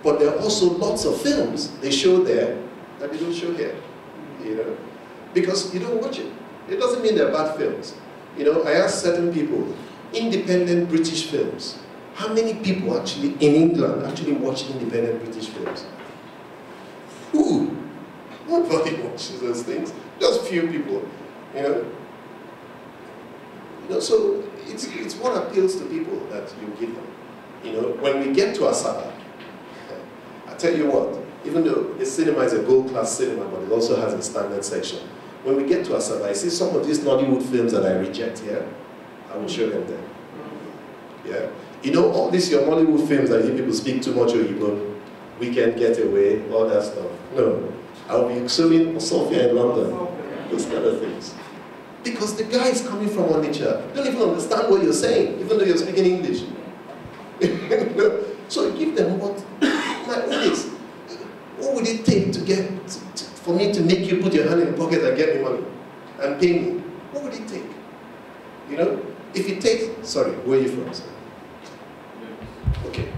But there are also lots of films they show there that they don't show here. You know, because you don't watch it. It doesn't mean they're bad films. You know, I asked certain people, independent British films, how many people actually in England actually watch independent British films? Who? Nobody watches those things. Just few people, you know. So it's what appeals to people that you give them. You know, when we get to Asaba, I tell you what, even though the cinema is a gold-class cinema, but it also has a standard section. When we get to Asaba, I see some of these Nollywood films that I reject here. I will show them there. Yeah, you know, all these your Nollywood films that you people speak too much Oyibo, We Can Get Away, all that stuff. No. I'll be showing Sophia in London, those kind of things. Because the guy is coming from Onitsha, don't even understand what you're saying, even though you're speaking English. So give them what my own is. What would it take to get, for me to make you put your hand in the pocket and get me money and pay me? What would it take? You know, if it takes, sorry, where are you from, sir? Okay.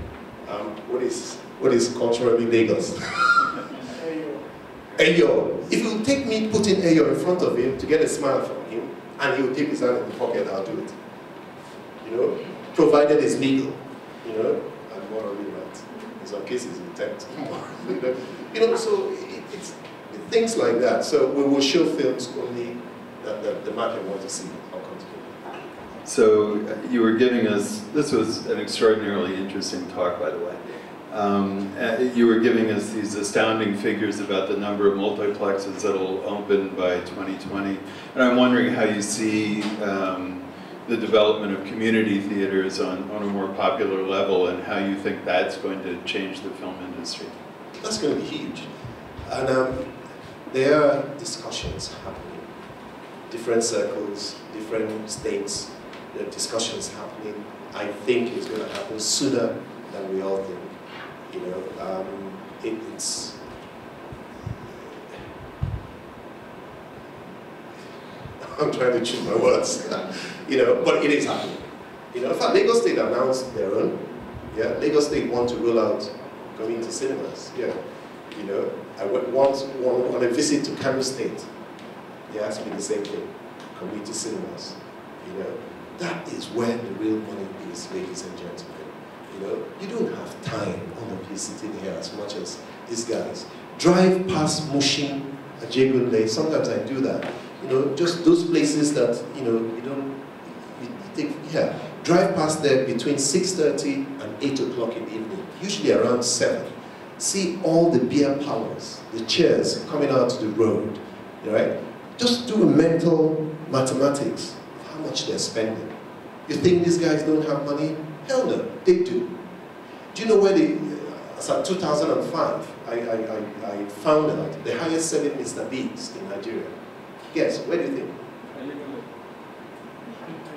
What is culturally Lagos? Ayo. If it will take me putting Ayo in front of him to get a smile from him, and he will take his hand in the pocket, I'll do it. You know, provided it's legal. You know, I'm morally right. some cases in 10 tomorrow. So it's things like that. So we will show films only that the market wants to see. So you were giving us, this was an extraordinarily interesting talk, by the way. You were giving us these astounding figures about the number of multiplexes that will open by 2020. And I'm wondering how you see the development of community theaters on a more popular level, and how you think that's going to change the film industry. That's going to be huge. And there are discussions happening. Different circles, different states, there are discussions happening. I think it's going to happen sooner than we all think. It's I'm trying to choose my words, but it is happening. In fact, Lagos State announced their own. Yeah, Lagos State want to roll out community cinemas. Yeah, I went once on a visit to Kano State. They asked me the same thing, community cinemas. That is where the real money is, ladies and gentlemen. You don't have time, all of you sitting here, as much as these guys. Drive past Mushin, Ajegunle, sometimes I do that. Just those places that, you take, drive past there between 6:30 and 8 o'clock in the evening, usually around 7. See all the beer parlors, the chairs coming out to the road, right? Just do a mental mathematics of how much they're spending. You think these guys don't have money? Hell no, they do. Do you know where as of 2005, I found out the highest selling Mr. Biggs in Nigeria. Guess, where do you think?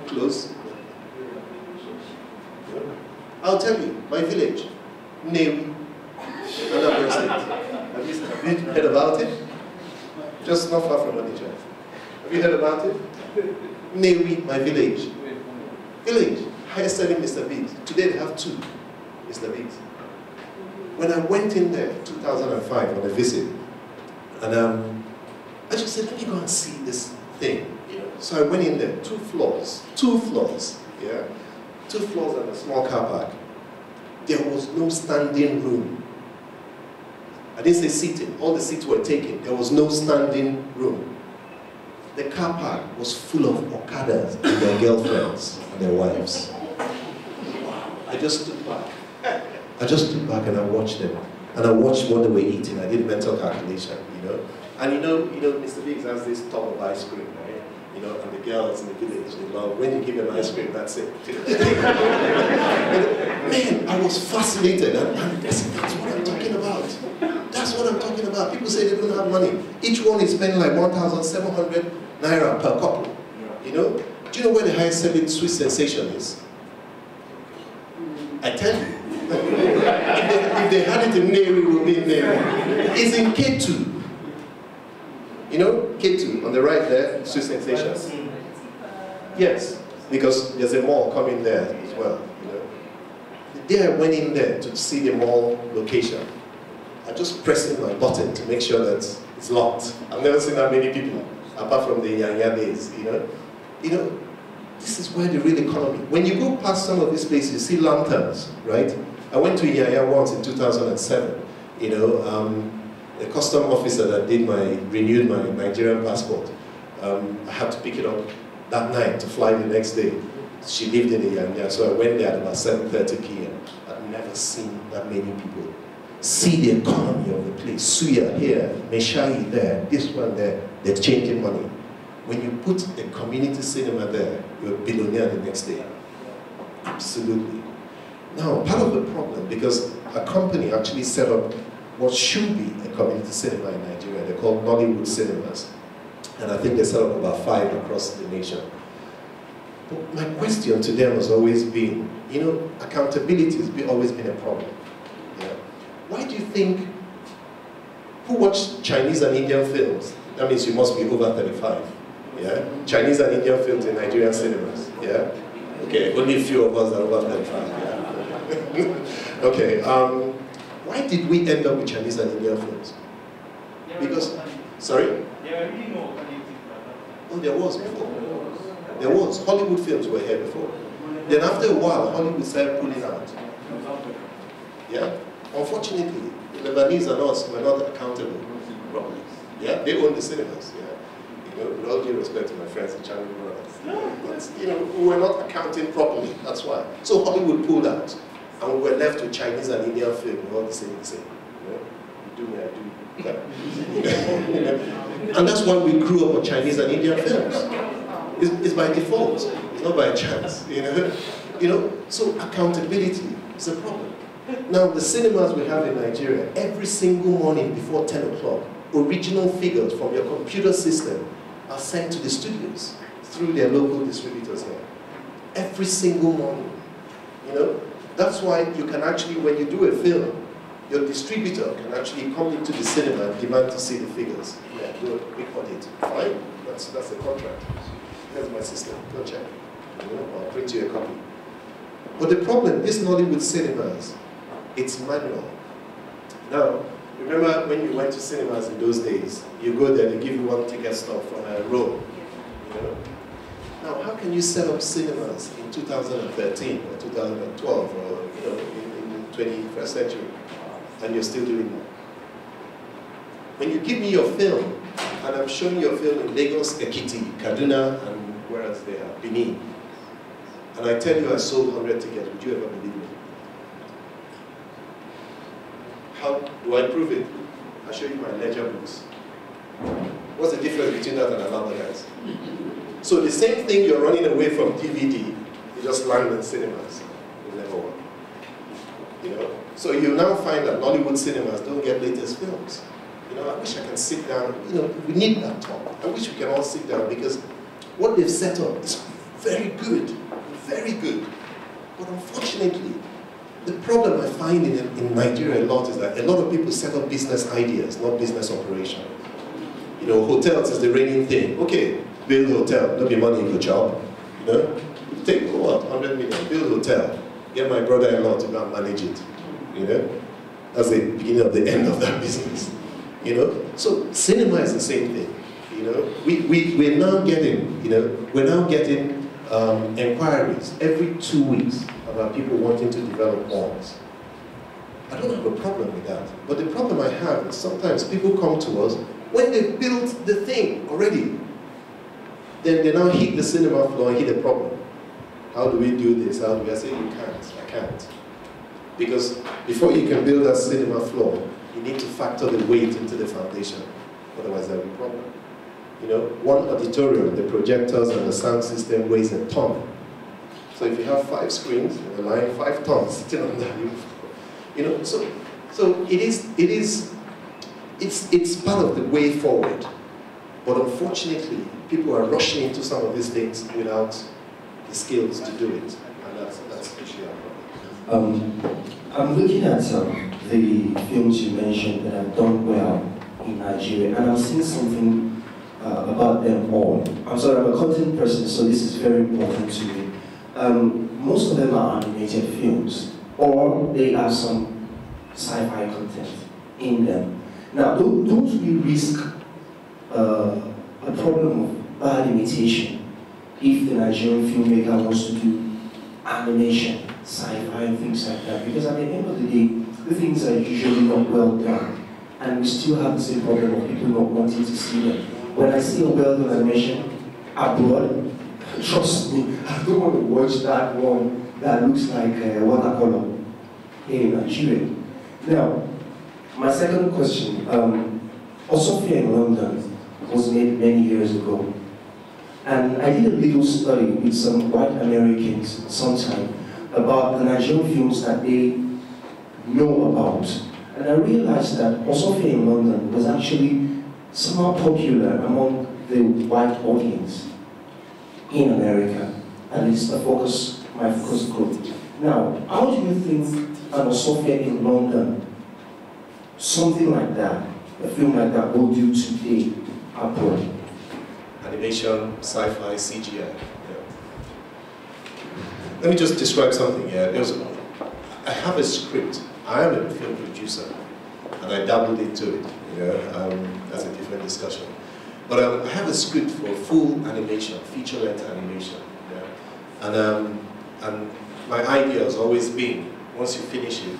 Close? I'll tell you, my village, Newi, another state. Have you heard about it? Just not far from Onitsha. Have you heard about it? Newi, my village. Village, highest selling Mr. Biggs. Today they have 2 Mr. Biggs. When I went in there, 2005, on a visit, and I just said, let me go and see this thing. So I went in there, 2 floors, yeah, 2 floors and a small car park. There was no standing room. I didn't say seating, all the seats were taken. There was no standing room. The car park was full of Okadas and their girlfriends and their wives. I just stood back. And I watched them. And I watched what they were eating. I did mental calculation, And Mr. Biggs has this tub of ice cream, right? And the girls in the village, they love, when you give them ice cream, that's it. Man, I was fascinated. And that's what I'm talking about. That's what I'm talking about. People say they don't have money. Each one is spending like 1,700 naira per couple. Do you know where the highest selling Swiss sensation is? I tell you. if they had it in Neri, it would be in Neri. It's in K2. K2, on the right there, Swiss sensation. Yes, because there's a mall coming there as well. There I went in there to see the mall location. I just pressing my button to make sure that it's locked. I've never seen that many people, apart from the Yanya days, This is where the real economy. When you go past some of these places, you see lanterns, right? I went to Yanya once in 2007. The custom officer that renewed my Nigerian passport, I had to pick it up that night to fly the next day. She lived in Yanya, so I went there at about 7:30 p.m. I'd never seen that many people. See the economy of the place. Suya here, Meshai there, this one there, they're changing money. When you put a community cinema there, you're a billionaire the next day. Absolutely. Now, part of the problem, because a company actually set up what should be a community cinema in Nigeria, they're called Nollywood Cinemas. And I think they set up about 5 across the nation. But my question to them has always been, accountability has always been a problem. Why do you think, who watch Chinese and Indian films? That means you must be over 35. Yeah? Chinese and Indian films in Nigerian cinemas. Yeah? Okay, only a few of us are over 35. Yeah? Okay, why did we end up with Chinese and Indian films? Because, sorry? Oh, there was before. There was. Hollywood films were here before. Then after a while, Hollywood started pulling out. Yeah? Unfortunately, the Lebanese and us were not accountable properly. Yeah, they own the cinemas. Yeah, you know, with all due respect to my friends in China brothers, but you know, we were not accounting properly. That's why. So Hollywood pulled out, and we were left with Chinese and Indian film, all the same. You know, you do me, I do. Yeah. And that's why we grew up on Chinese and Indian films. It's by default. It's not by chance. You know. So accountability is a problem. Now, the cinemas we have in Nigeria, every single morning before 10 o'clock, original figures from your computer system are sent to the studios through their local distributors here. Every single morning. You know, that's why you can actually, when you do a film, your distributor can actually come into the cinema and demand to see the figures. Yeah, do a quick audit. Fine, that's the contract. Here's my system, go check. You know, I'll print you a copy. But the problem, this Nollywood cinemas, it's manual. Now, remember when you went to cinemas in those days, you go there, they give you one ticket stub from a row. You know? Now, how can you set up cinemas in 2013 or 2012 or you know, in the 21st century, and you're still doing that? When you give me your film, and I'm showing your film in Lagos, Ekiti, Kaduna, and where else they are, Benin, and I tell you I sold 100 tickets, would you ever believe me? How do I prove it? I'll show you my ledger books. What's the difference between that and another, guys? So the same thing you're running away from DVD, you just land in cinemas. You never won. You know? So you now find that Nollywood cinemas don't get latest films. You know, I wish I can sit down. You know, we need that talk. I wish we can all sit down because what they've set up is very good. Very good. But unfortunately, the problem I find in Nigeria a lot is that a lot of people set up business ideas, not business operation. You know, hotels is the reigning thing. Okay, build a hotel, there'll be money in the job. You know, take what, 100 million, build a hotel, get my brother-in-law to go and manage it. You know, that's the beginning of the end of that business. You know, so cinema is the same thing. You know, we're now getting, you know, we're now getting inquiries every 2 weeks about people wanting to develop malls. I don't have a problem with that. But the problem I have is sometimes people come to us when they've built the thing already. Then they now hit the cinema floor and hit a problem. How do we do this? How do we? I say, you can't. I can't. Because before you can build that cinema floor, you need to factor the weight into the foundation. Otherwise, there'll be a problem. You know, one auditorium, the projectors and the sound system weighs a ton. So if you have 5 screens, you're lying 5 tons sitting on that roof. You know, so it's part of the way forward. But unfortunately, people are rushing into some of these things without the skills to do it. And that's actually our problem. I'm looking at the films you mentioned that have done well in Nigeria, and I'm seeing something about them all. I'm sorry, I'm a content person, so this is very important to me. Most of them are animated films, or they have some sci-fi content in them. Now, don't we risk a problem of bad imitation if the Nigerian filmmaker wants to do animation, sci-fi, and things like that? Because at the end of the day, the things are usually not well done, and we still have the same problem of people not wanting to see them. When I see a well-done animation abroad, trust me, I don't want to watch that one that looks like watercolor in Nigeria. Now, my second question, Osofia in London was made many years ago. And I did a little study with some white Americans sometime about the Nigerian films that they know about. And I realized that Osofia in London was actually somehow popular among the white audience in America, and it's my focus group. Now, how do you think an Osofia in London, something like that, a film like that, will do today abroad? Animation, sci-fi, CGI. Yeah. Let me just describe something here. I have a script. I am a film producer, and I dabbled into it. That's a different discussion. But I have a script for full animation, feature-length animation. Yeah? And my idea has always been, once you finish it,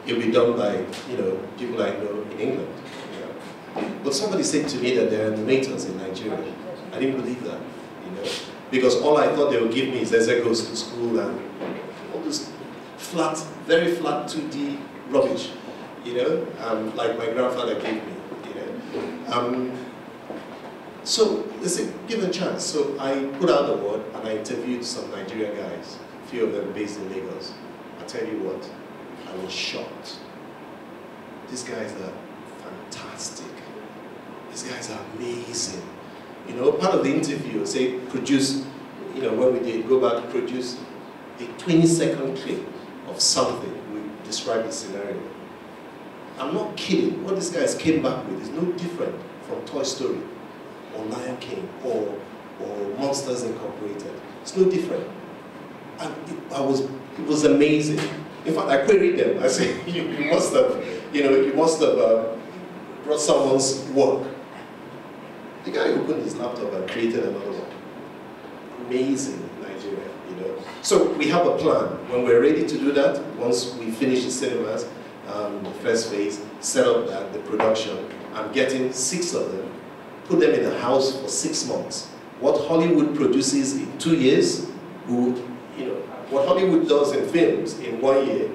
it'll be done by, you know, people I know in England. You know? But somebody said to me that there are animators in Nigeria. I didn't believe that, you know, because all I thought they would give me is Eze Goes to School and all this flat, very flat 2D rubbish, you know, like my grandfather gave me, you know. So they said, give it a chance. So I put out the word and I interviewed some Nigerian guys, a few of them based in Lagos. I tell you what, I was shocked. These guys are fantastic. These guys are amazing. You know, part of the interview, say, produce, you know, when we did, go back, produce a 20-second clip of something. We describe the scenario. I'm not kidding. What these guys came back with is no different from Toy Story, or Lion King, or Monsters Incorporated. It's no different. And it was amazing. In fact, I queried them. I said, you must have, you know, you must have brought someone's work. The guy opened his laptop and created another one. Amazing in Nigeria, you know. So we have a plan. When we're ready to do that, once we finish the cinemas, the first phase, set up the production, I'm getting 6 of them, put them in a house for 6 months. What Hollywood produces in 2 years, you know, what Hollywood does in films in 1 year,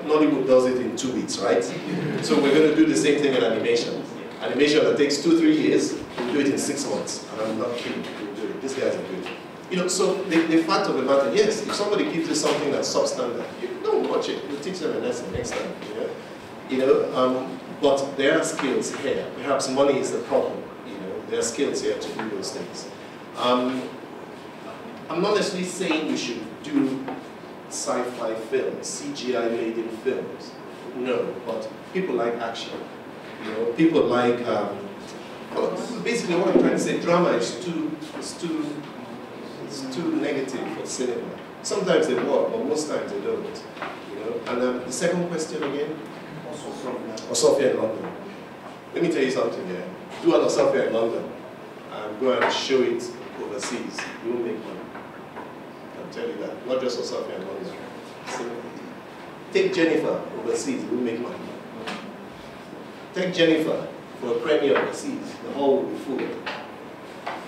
Nollywood does it in 2 weeks, right? So we're going to do the same thing in animation. Animation that takes 2-3 years, we'll do it in 6 months. And I'm not kidding, we'll do it. These guys are good. You know, so the fact of the matter, yes, if somebody gives you something that's substandard, you don't watch it. You'll teach them a lesson next time, you know. But there are skills here. Perhaps money is the problem, you know. There are skills here to do those things. I'm not necessarily saying we should do sci-fi films, CGI made in films. No, but people like action. You know, people like, basically what I'm trying to say, drama is too negative for cinema. Sometimes they work, but most times they don't. You know, and the second question again? Osofia in London. Let me tell you something here. Do an Osofia in London and go and show it overseas. You will make money. I'll tell you that. Not just Osofia in London. So, take Jennifer overseas, you will make money. Take Jennifer for a premiere overseas. The hall will be full.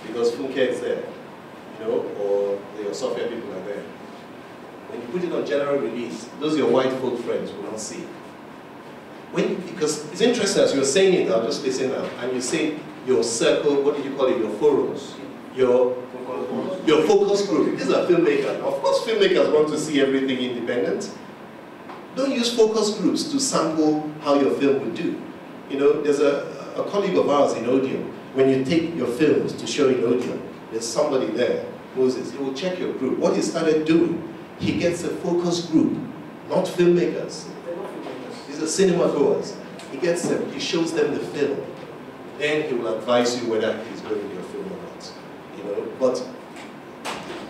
Because Funke is there. You know, or the Osofia people are there. When you put it on general release, those your white folk friends will not see it. Because it's interesting as you're saying it, I'll just listen now, and you say your circle, what do you call it, your forums, your focus group. These are filmmakers. Now, of course, filmmakers want to see everything independent. Don't use focus groups to sample how your film would do. You know, there's a colleague of ours in Odeon. When you take your films to show in Odeon, there's somebody there, Moses, he will check your group. What he started doing, he gets a focus group, not filmmakers. These are cinema goers. He gets them, he shows them the film. Then he will advise you whether he's going to be a film or not. You know, but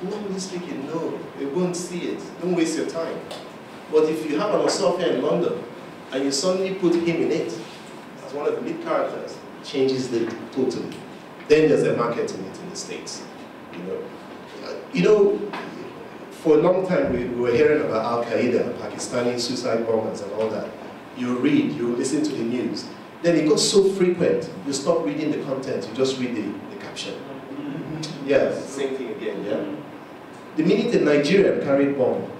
normally speaking, no, they won't see it. Don't waste your time. But if you have an Osofia in London, and you suddenly put him in it, as one of the lead characters, it changes the totally. Then there's a market in it in the States. You know, for a long time we were hearing about Al-Qaeda, Pakistani suicide bombers and all that. You read, you listen to the news. Then it got so frequent, you stop reading the content, you just read the caption. Yeah, same thing again, yeah? The minute a Nigerian carried bomb,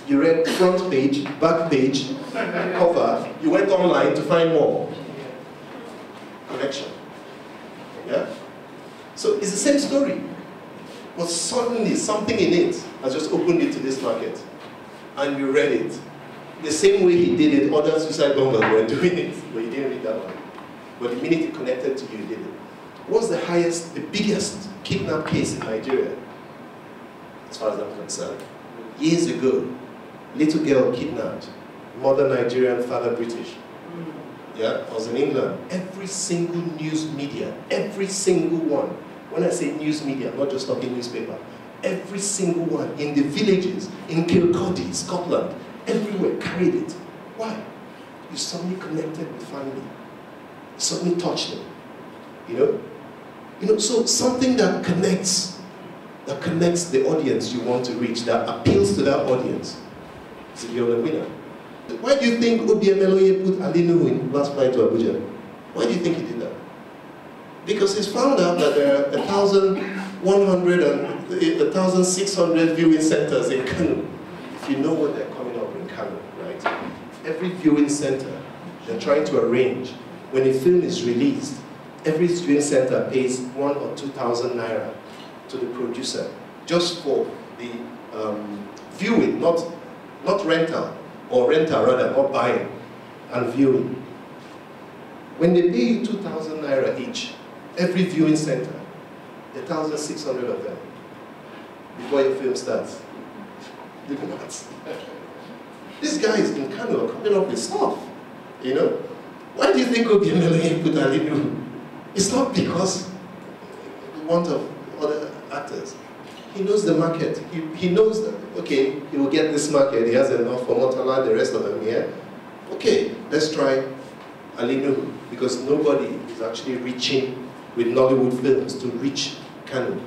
you read front page, back page, cover, you went online to find more. Connection. Yeah? So it's the same story. But suddenly something in it has just opened it to this market. And you read it. The same way he did it, other suicide bombers were doing it, but you didn't read that one. But the minute it connected to you, you did it. What's the highest, the biggest kidnap case in Nigeria? As far as I'm concerned. Years ago, little girl kidnapped, mother Nigerian, father British. Yeah, I was in England. Every single news media, every single one. When I say news media, I'm not just talking newspaper. Every single one in the villages, in Kilcody, Scotland, everywhere carried it. Why? You suddenly connected with family. You suddenly touched them. You know, so something that connects the audience you want to reach, that appeals to that audience, so you're the winner. Why do you think Obiemele put Ali Nuhu in Last Flight to Abuja? Why do you think he did that? Because he's found out that there are 1,100 and 1,600 viewing centers in Kano. If you know what they're coming up in Kano, right? Every viewing center, they're trying to arrange. When a film is released, every viewing center pays 1,000 or 2,000 naira to the producer, just for the viewing, not rental, or rental rather, not buying, and viewing. When they pay you 2,000 naira each, every viewing center, 1,600 of them, before your film starts. Look at that. These guys in Kano are coming up with stuff, you know? Why do you think Obiemele put Ali Nuhu? It's not because the want of other actors. He knows the market. He knows that, okay, he will get this market, he has enough for Motala, the rest of them here. Okay, let's try Ali Nuhu, because nobody is actually reaching with Nollywood films to reach Kano.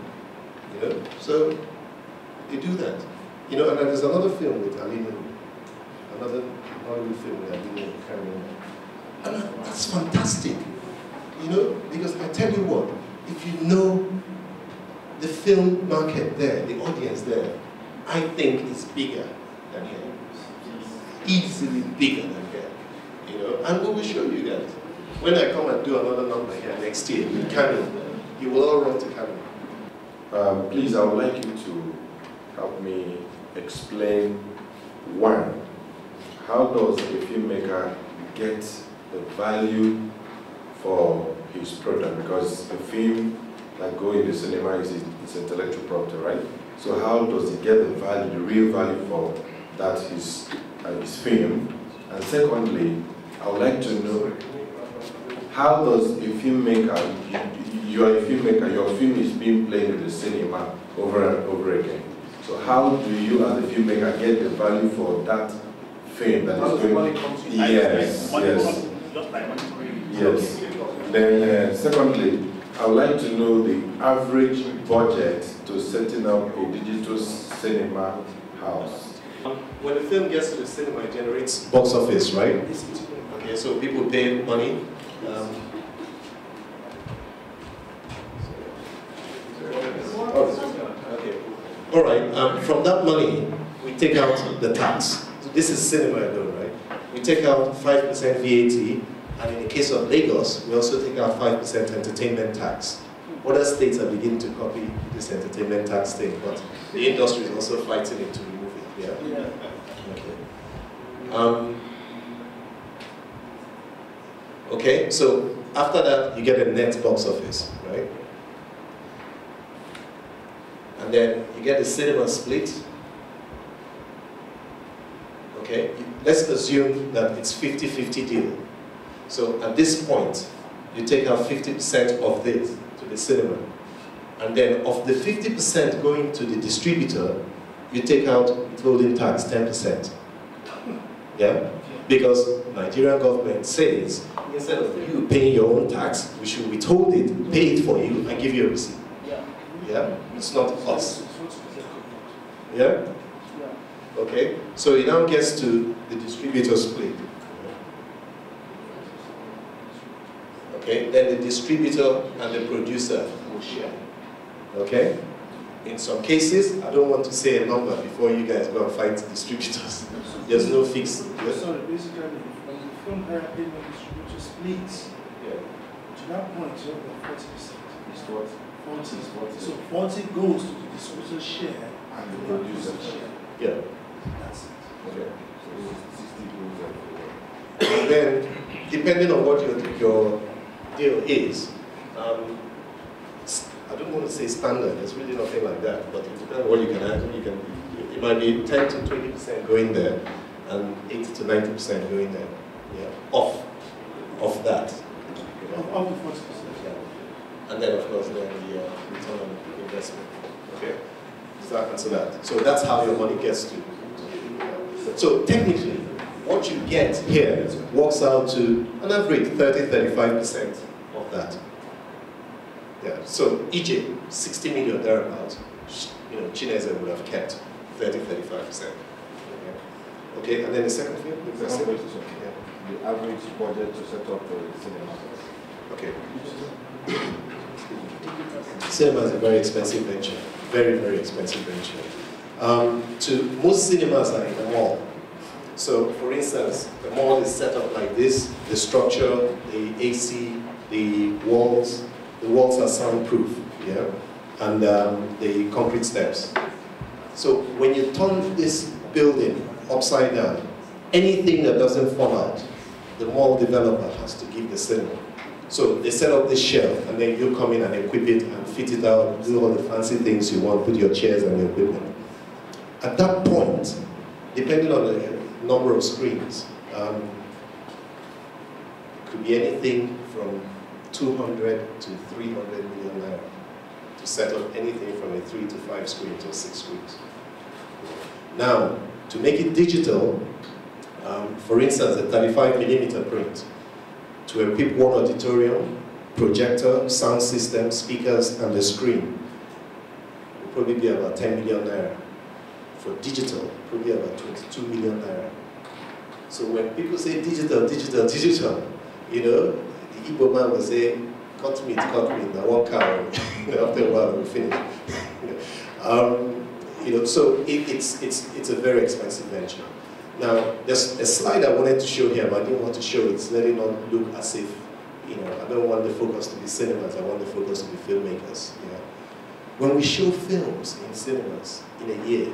You know? So they do that. You know, and then there's another film with Ali Nuhu. Another Nollywood film with Ali Nuhu, and that's fantastic. You know, because I tell you what, if you know the film market there, the audience there, I think it's bigger than here. Easily bigger than here. You know, and we will show you guys. When I come and do another number here next year in Kano, you will all run to Kano. Please, I would like you to help me explain, one, how does a filmmaker get the value for his product? Because a film that goes in the cinema is intellectual property, right? So how does he get the value, the real value for that his film? And secondly, I would like to know, how does a filmmaker, you are a filmmaker, your film is being played in the cinema over and over again. So how do you as a filmmaker get the value for that film that is going? Yes, yes. Yes. Then secondly, I would like to know the average budget to setting up a digital cinema house. When the film gets to the cinema, it generates box office, right? Okay, so people pay money. Okay. All right. From that money, we take out the tax. So this is cinema alone, right? We take out 5% VAT, and in the case of Lagos, we also take out 5% entertainment tax. Other states are beginning to copy this entertainment tax thing, but the industry is also fighting it to remove it. Yeah. Okay. Okay. So after that, you get a net box office, right? And then you get the cinema split. Okay, let's assume that it's 50-50 deal. So at this point, you take out 50% of this to the cinema. And then of the 50% going to the distributor, you take out withholding tax 10%. Yeah? Because Nigerian government says, instead of you paying your own tax, we should withhold it, pay it for you, and give you a receipt. Yeah? It's not us. Yeah? Okay? So it now gets to the distributor split. Okay? Then the distributor and the producer will share. Okay? In some cases, I don't want to say a number before you guys go and fight distributors. There's no fix. Sorry, basically, when the film hire payment distributor splits, to that point, you have 40%. It's what? 40. So 40 goes to the distributor share and the producer share. Yeah. That's it. Okay. So 60 goes. And then, depending on what your deal is, I don't want to say standard, it's really nothing like that, but it depends on what you can add. It might be 10 to 20% going there, and 80 to 90% going there. Yeah, off that. You know? Of the 40%. Yeah. And then, of course, then the return on investment. Okay? Does that answer that? So that's how your money gets to. So technically, what you get here works out to an average 30-35% of that. Yeah. So EJ, 60 million thereabouts. You know, Chinese would have kept 30-35%. Okay. Okay, and then the second film? The average budget to set up a cinema. Okay. Cinema is a very expensive venture. Very, very expensive venture. Most cinemas are in the mall. So, for instance, the mall is set up like this. The structure, the AC, the walls are soundproof, yeah? And the concrete steps. So, when you turn this building upside down, anything that doesn't fall out, the mall developer has to give the cinema. So they set up this shelf, and then you come in and equip it and fit it out, do all the fancy things you want, put your chairs and your equipment. At that point, depending on the number of screens, could be anything from 200 to 300 million naira to set up anything from a 3 to 5 screens or 6 screens. Now, to make it digital, for instance, a 35mm print, to equip one auditorium, projector, sound system, speakers, and the screen, will probably be about 10 million naira. For digital, probably about 22 million naira. So when people say digital, digital, digital, you know, the Igbo man will say, cut meat, now one cow, after a while we'll finish. You know, so it's a very expensive venture. Now, there's a slide I wanted to show here, but I didn't want to show it. Let it not look as if, you know, I don't want the focus to be cinemas, I want the focus to be filmmakers. You know? When we show films in cinemas in a year,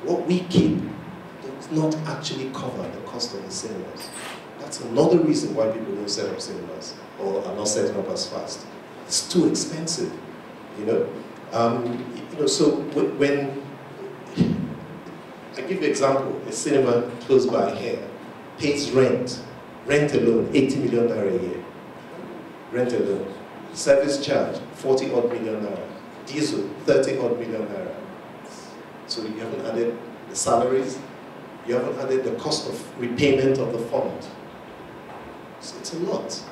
what we keep does not actually cover the cost of the cinemas. That's another reason why people don't set up cinemas, or are not setting up as fast. It's too expensive, you know? So when I give you an example, a cinema close by here pays rent alone, 80 million naira a year. Rent alone. Service charge, 40 odd million naira. Diesel, 30 odd million naira. So you haven't added the salaries, you haven't added the cost of repayment of the fund. So it's a lot.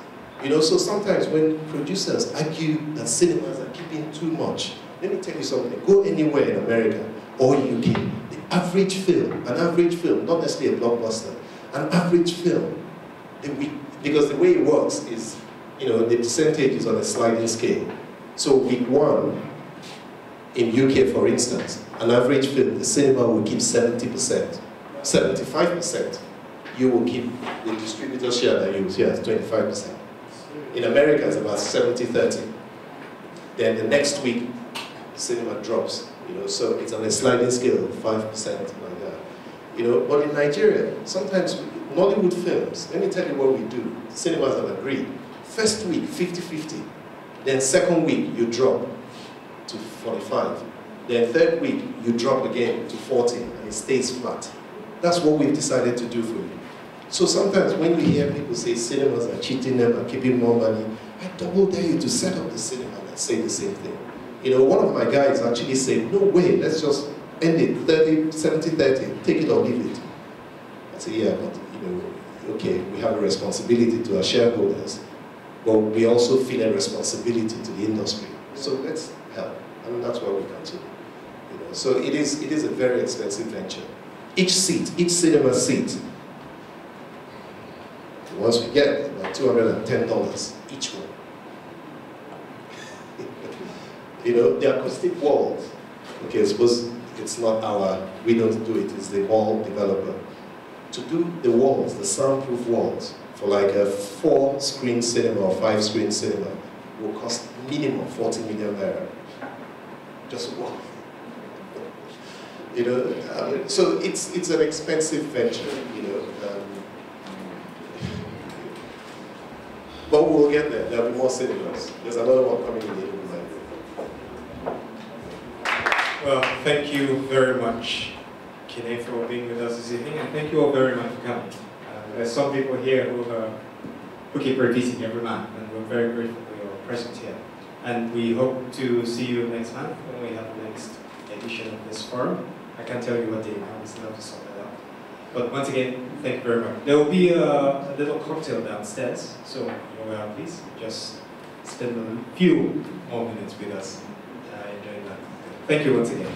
You know, so sometimes when producers argue that cinemas are keeping too much, let me tell you something, go anywhere in America or UK, the average film, not necessarily a blockbuster, an average film, because the way it works is, you know, the percentage is on a sliding scale. So week 1, in UK for instance, an average film, the cinema will keep 70%, 75%. You will keep the distributor share that you use here, 25%. In America, it's about 70-30. Then the next week, cinema drops, you know, so it's on a sliding scale of 5% like that. You know, but in Nigeria, sometimes Nollywood films, let me tell you what we do. Cinemas have agreed. First week, 50-50. Then second week, you drop to 45. Then third week, you drop again to 40, and it stays flat. That's what we've decided to do for you. So sometimes when we hear people say cinemas are cheating them, are keeping more money, I double dare you to set up the cinema and say the same thing. You know, one of my guys actually said, no way, let's just end it, 70-30, take it or leave it. I said, yeah, but, you know, okay, we have a responsibility to our shareholders, but we also feel a responsibility to the industry. So let's help, and that's why we continue. You know, so it is a very expensive venture. Each seat, each cinema seat, once we get about $210 each one. You know, the acoustic walls, okay, suppose it's not we don't do it, it's the wall developer. To do the walls, the soundproof walls, for like a 4-screen cinema or 5-screen cinema, will cost minimum 40 million naira. Just a wall. You know, so it's an expensive venture, you know. But we'll get there. There'll be more cinemas. There's another one coming in the evening. Well, thank you very much, Kene, for being with us this evening, and thank you all very much for coming. There's some people here who keep repeating every month, and we're very grateful for your presence here. And we hope to see you next month when we have the next edition of this forum. I can't tell you what day now, we still have to sort that out. But once again, thank you very much. There will be a little cocktail downstairs, so you're welcome, please. Just spend a few more minutes with us enjoying that. Thank you once again.